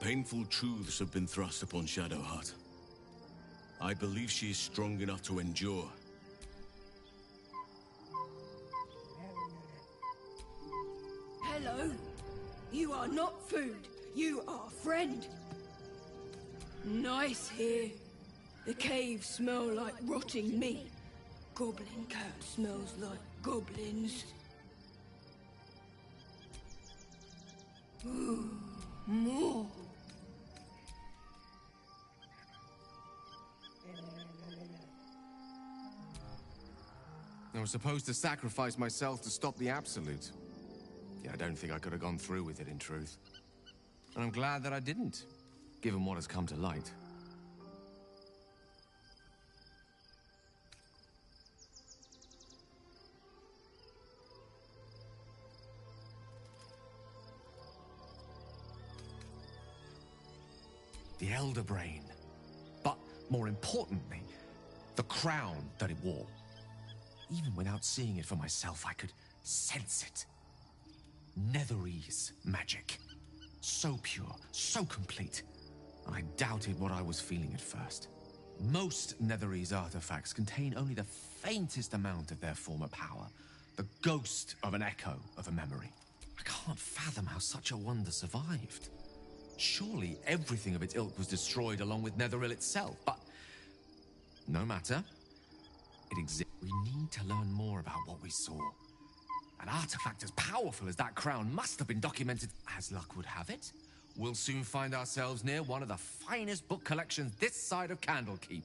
Painful truths have been thrust upon Shadowheart. I believe she is strong enough to endure. Hello. You are not food. You are friend. Nice here. The caves smell like rotting meat. Goblin cat smells like goblins. Ooh, more. I was supposed to sacrifice myself to stop the Absolute. Yeah, I don't think I could have gone through with it, in truth. And I'm glad that I didn't, given what has come to light. The Elder Brain. But, more importantly, the crown that it wore. Even without seeing it for myself, I could sense it. Netherese magic. So pure, so complete. I doubted what I was feeling at first. Most Netherese artifacts contain only the faintest amount of their former power. The ghost of an echo of a memory. I can't fathom how such a wonder survived. Surely everything of its ilk was destroyed along with Netheril itself, but no matter. It exists. We need to learn more about what we saw. An artifact as powerful as that crown must have been documented. As luck would have it, we'll soon find ourselves near one of the finest book collections this side of Candlekeep.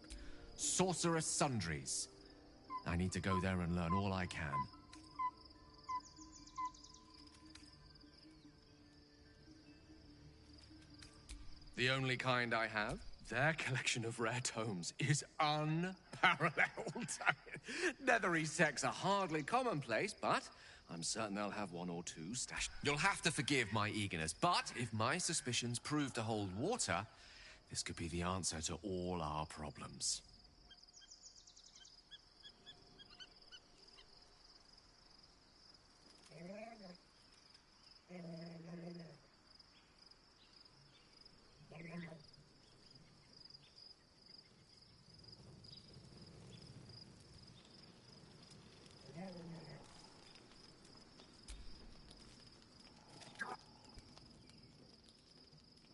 Sorceress Sundries. I need to go there and learn all I can. The only kind I have. Their collection of rare tomes is unparalleled. Netherese texts are hardly commonplace, but I'm certain they'll have one or two stashed. You'll have to forgive my eagerness, but if my suspicions prove to hold water, this could be the answer to all our problems.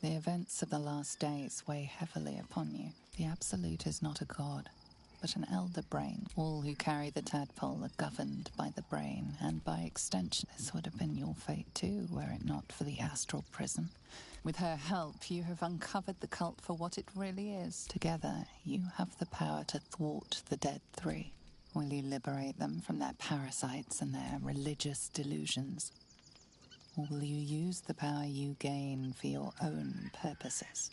The events of the last days weigh heavily upon you. The Absolute is not a god, but an elder brain. All who carry the tadpole are governed by the brain, and by extension, this would have been your fate too, were it not for the astral prison. With her help, you have uncovered the cult for what it really is. Together, you have the power to thwart the Dead Three. Will you liberate them from their parasites and their religious delusions? Or will you use the power you gain for your own purposes?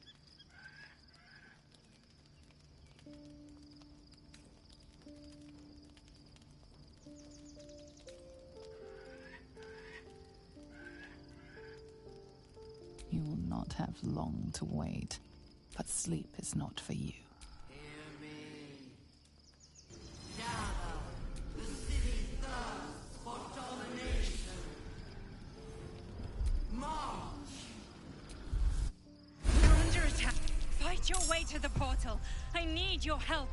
You will not have long to wait, but sleep is not for you. Fight your way to the portal. I need your help.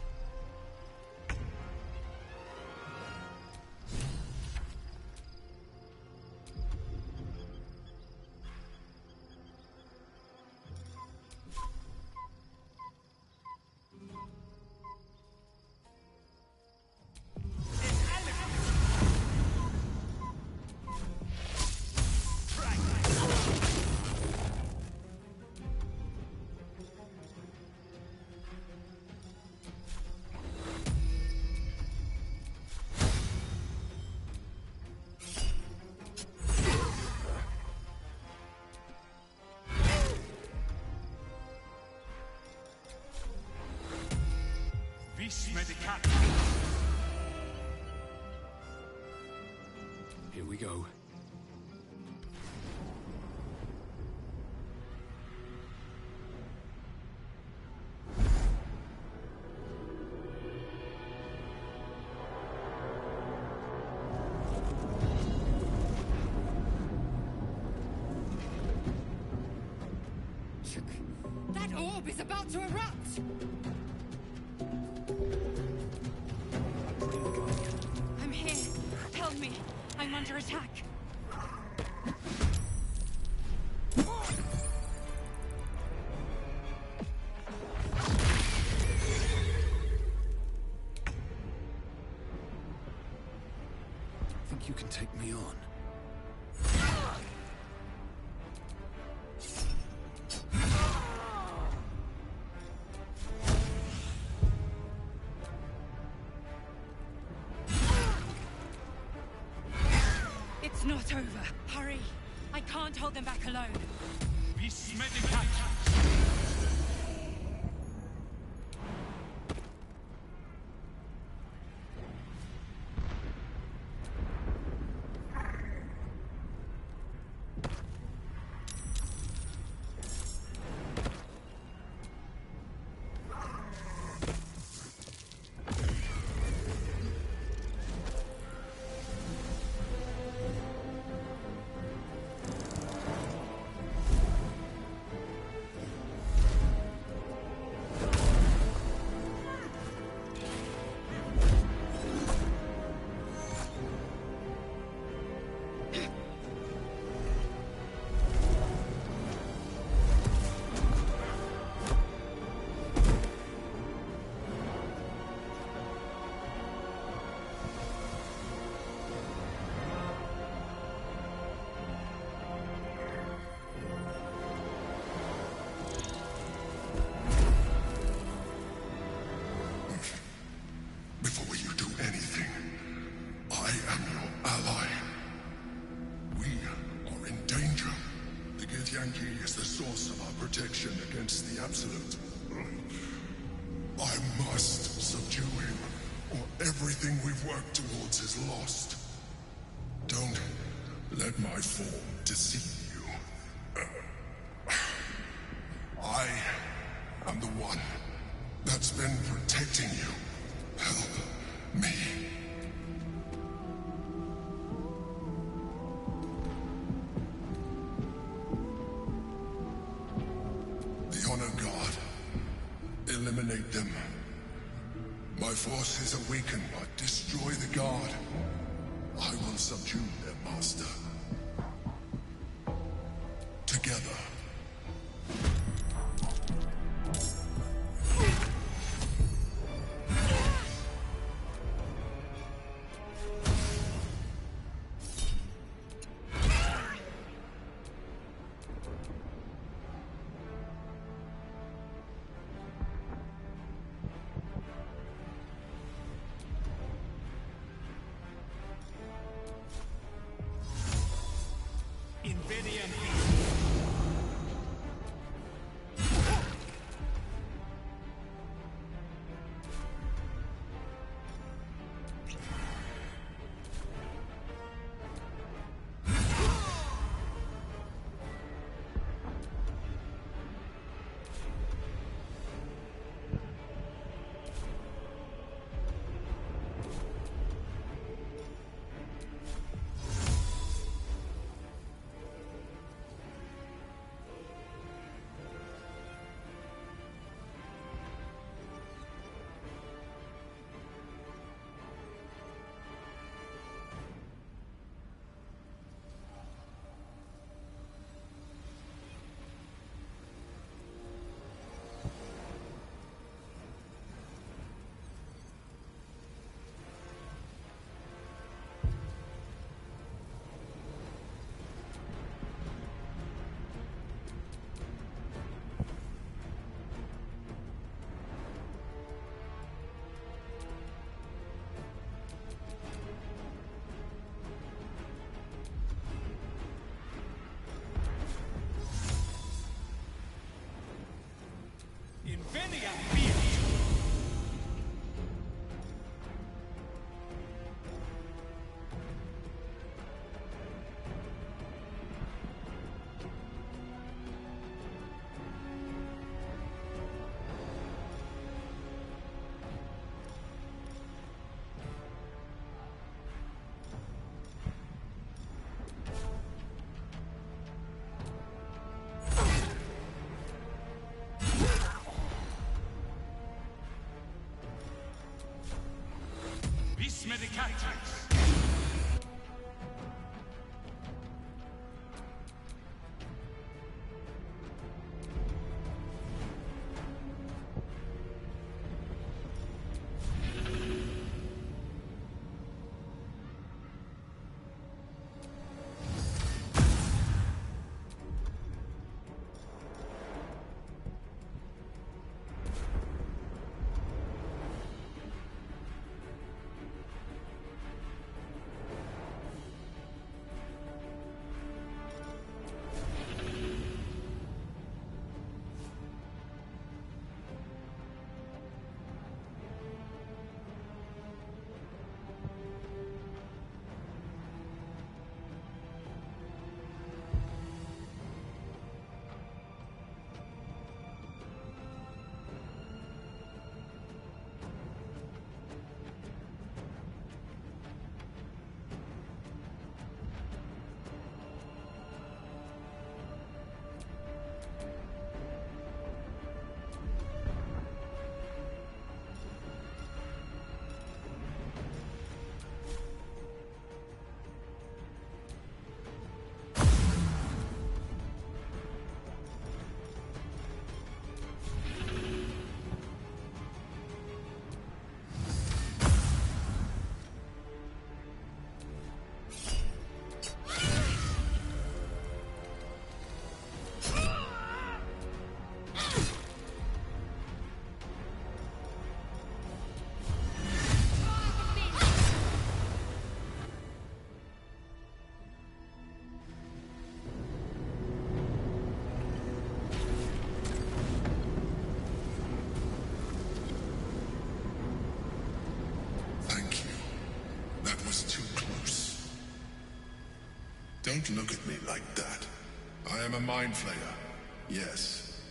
Here we go. orb is about to erupt! I'm here. Help me. I'm under attack. Think you can take me on? It's not over. Hurry. I can't hold them back alone. Before you do anything, I am your ally. We are in danger. The Githyanki is the source of our protection against the Absolute. I must subdue him, or everything we've worked towards is lost. Don't let my form deceive you. I am the one that's been protecting you. Help me. The Honor God. Eliminate them. My forces are weakened, but destroy the Guard. I will subdue their master. Together. Don't look at me like that. I am a mind flayer, yes.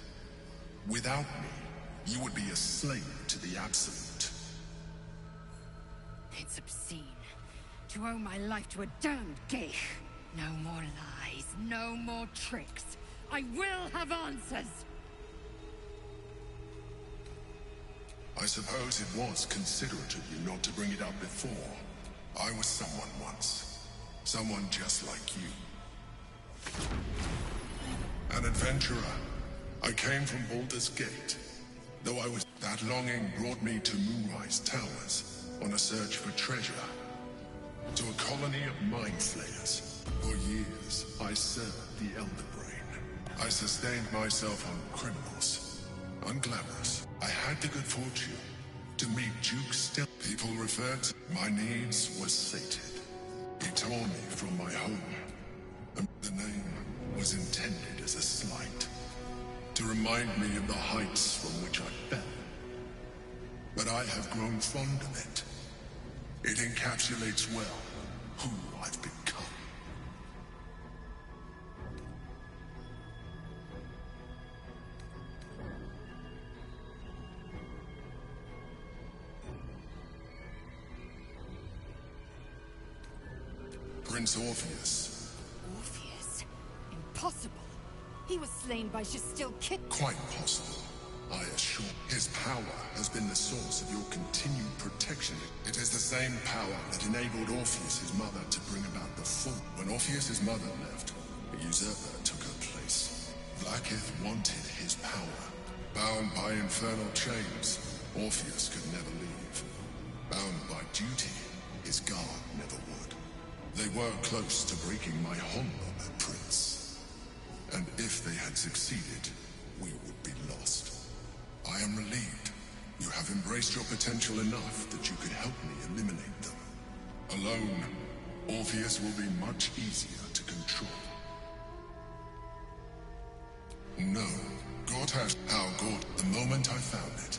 Without me, you would be a slave to the Absolute. It's obscene to owe my life to a damned geich. No more lies, no more tricks. I will have answers! I suppose it was considerate of you not to bring it up before. I was someone once. Someone just like you. An adventurer. I came from Baldur's Gate. Though I was... That longing brought me to Moonrise Towers, on a search for treasure. To a colony of mind flayers. For years, I served the Elder Brain. I sustained myself on criminals. Unglamorous. I had the good fortune to meet Duke Still. People referred to... My needs were sated. He tore me from my home. And the name was intended as a slight. To remind me of the heights from which I fell. But I have grown fond of it. It encapsulates well who I've become. Prince Orpheus. Orpheus? Impossible. He was slain by Still Kit. Quite possible. I assure. His power has been the source of your continued protection. It is the same power that enabled Orpheus's mother to bring about the fall. When Orpheus's mother left, a usurper took her place. Blackith wanted his power. Bound by infernal chains, Orpheus could never leave. Bound by duty, his guard never would. They were close to breaking my honor, Prince. And if they had succeeded, we would be lost. I am relieved. You have embraced your potential enough that you could help me eliminate them. Alone, Orpheus will be much easier to control. No, God has... How God... The moment I found it,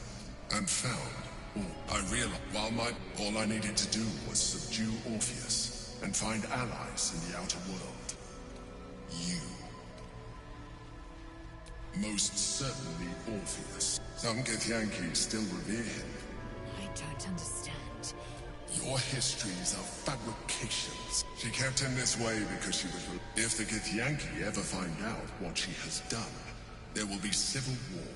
and found all, I realized all I needed to do was subdue Orpheus, and find allies in the outer world. You. Most certainly Orpheus. Some Githyanki still revere him. I don't understand. Your histories are fabrications. She kept him this way because she was... If the Githyanki ever find out what she has done, there will be civil war.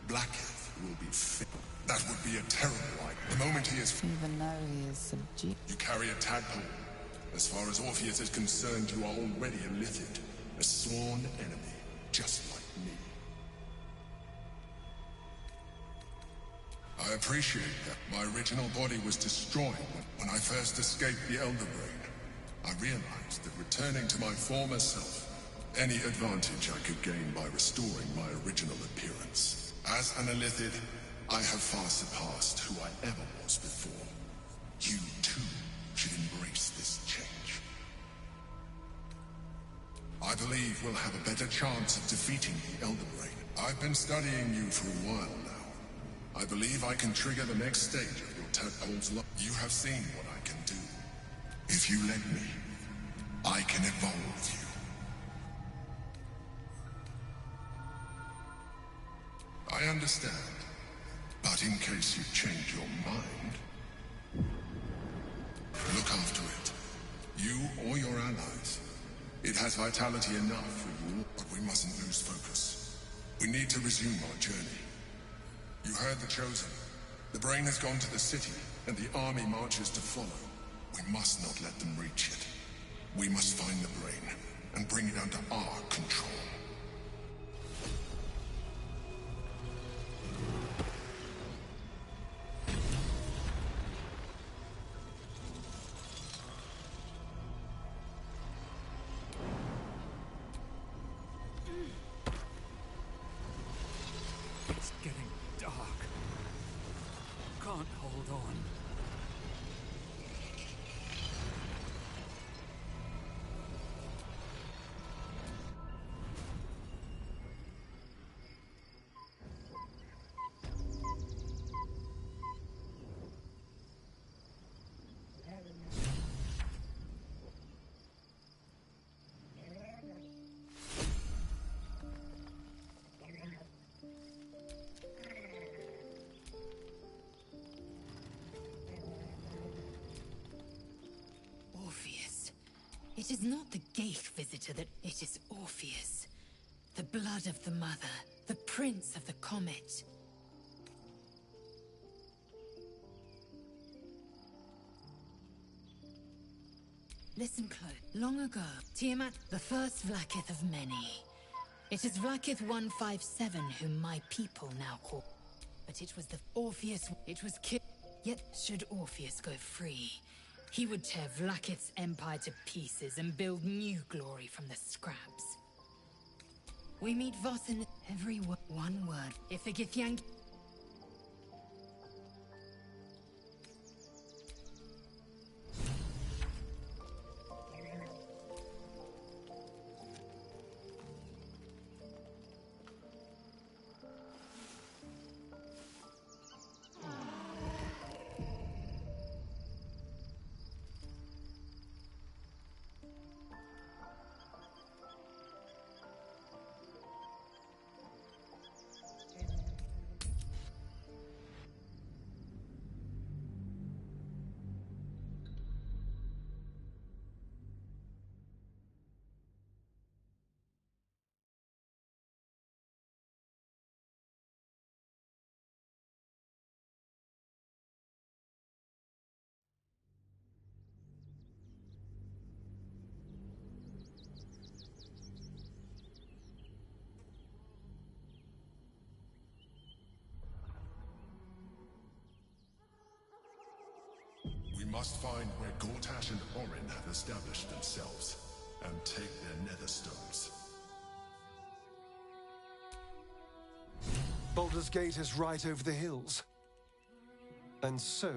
Blackith will be fit. That would be a terrible idea. The moment he is... Even though he is subdued. You carry a tadpole. As far as Orpheus is concerned, you are already a Lithid. A sworn enemy, just like me. I appreciate that. My original body was destroyed when I first escaped the Elder Brain. I realized that returning to my former self, any advantage I could gain by restoring my original appearance. As an Illithid, I have far surpassed who I ever was before. You, too, should embrace this change. I believe we'll have a better chance of defeating the Elder Brain. I've been studying you for a while now. I believe I can trigger the next stage of your tadpole's life. You have seen what I can do. If you let me, I can evolve you. I understand. But in case you change your mind, look after it. You or your allies. It has vitality enough for you, but we mustn't lose focus. We need to resume our journey. You heard the Chosen. The Brain has gone to the city, and the army marches to follow. We must not let them reach it. We must find the Brain, and bring it under our control. It's getting dark. Can't hold on. It is not the Geich visitor that... It is Orpheus. The blood of the mother. The prince of the comet. Listen close. Long ago, Tiamat, the first Vlakith of many. It is Vlakith 157 whom my people now call. But it was the Orpheus. It was killed. Yet should Orpheus go free, he would tear Vlakith's empire to pieces and build new glory from the scraps. We meet Voss in every one word. If the Githyank... We must find where Gortash and Orin have established themselves, and take their nether stones. Baldur's Gate is right over the hills. And so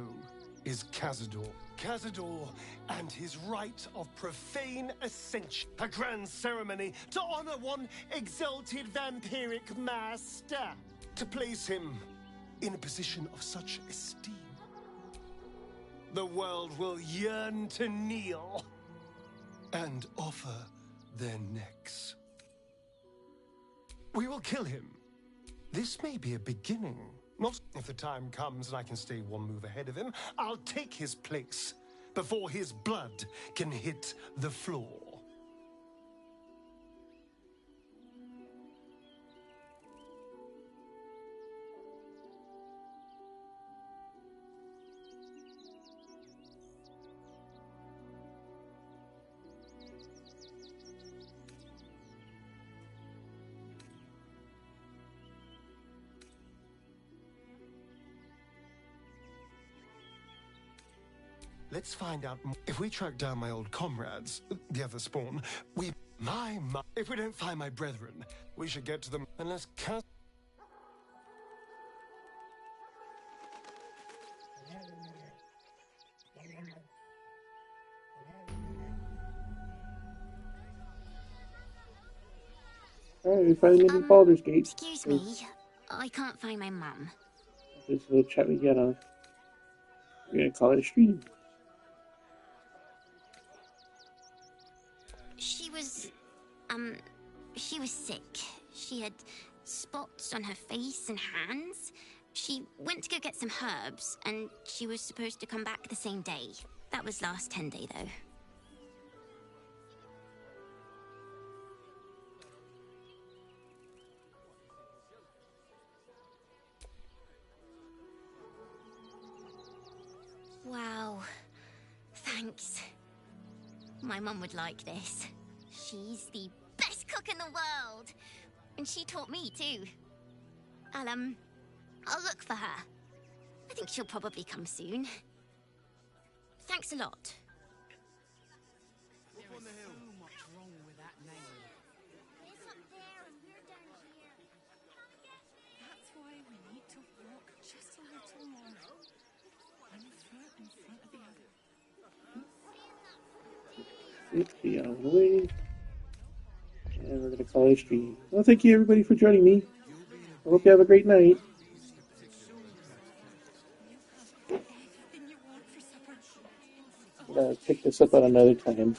is Cazador. Cazador and his rite of profane ascension. A grand ceremony to honor one exalted vampiric master. To place him in a position of such esteem. The world will yearn to kneel and offer their necks. We will kill him. This may be a beginning. Not if the time comes and I can stay one move ahead of him, I'll take his place before his blood can hit the floor. Let's find out more. If we track down my old comrades, the other spawn, if we don't find my brethren, we should get to them unless Alright, we finally made Baldur's Gate. Excuse me, I can't find my mum. This is a little chat we get on. We're gonna call it a stream. She was sick. She had spots on her face and hands. She went to go get some herbs, and she was supposed to come back the same day. That was last 10 day, though. Wow. Thanks. My mum would like this. She's the best cook in the world. And she taught me, too. I'll look for her. I think she'll probably come soon. Thanks a lot. There is so much wrong with that name. It's up there and we're down here. That's why we need to walk just a little more. One foot in front of the other. Phishie out of the way. And we're gonna call it a stream. Well, thank you everybody for joining me. I hope you have a great night. I'm gonna pick this up at another time.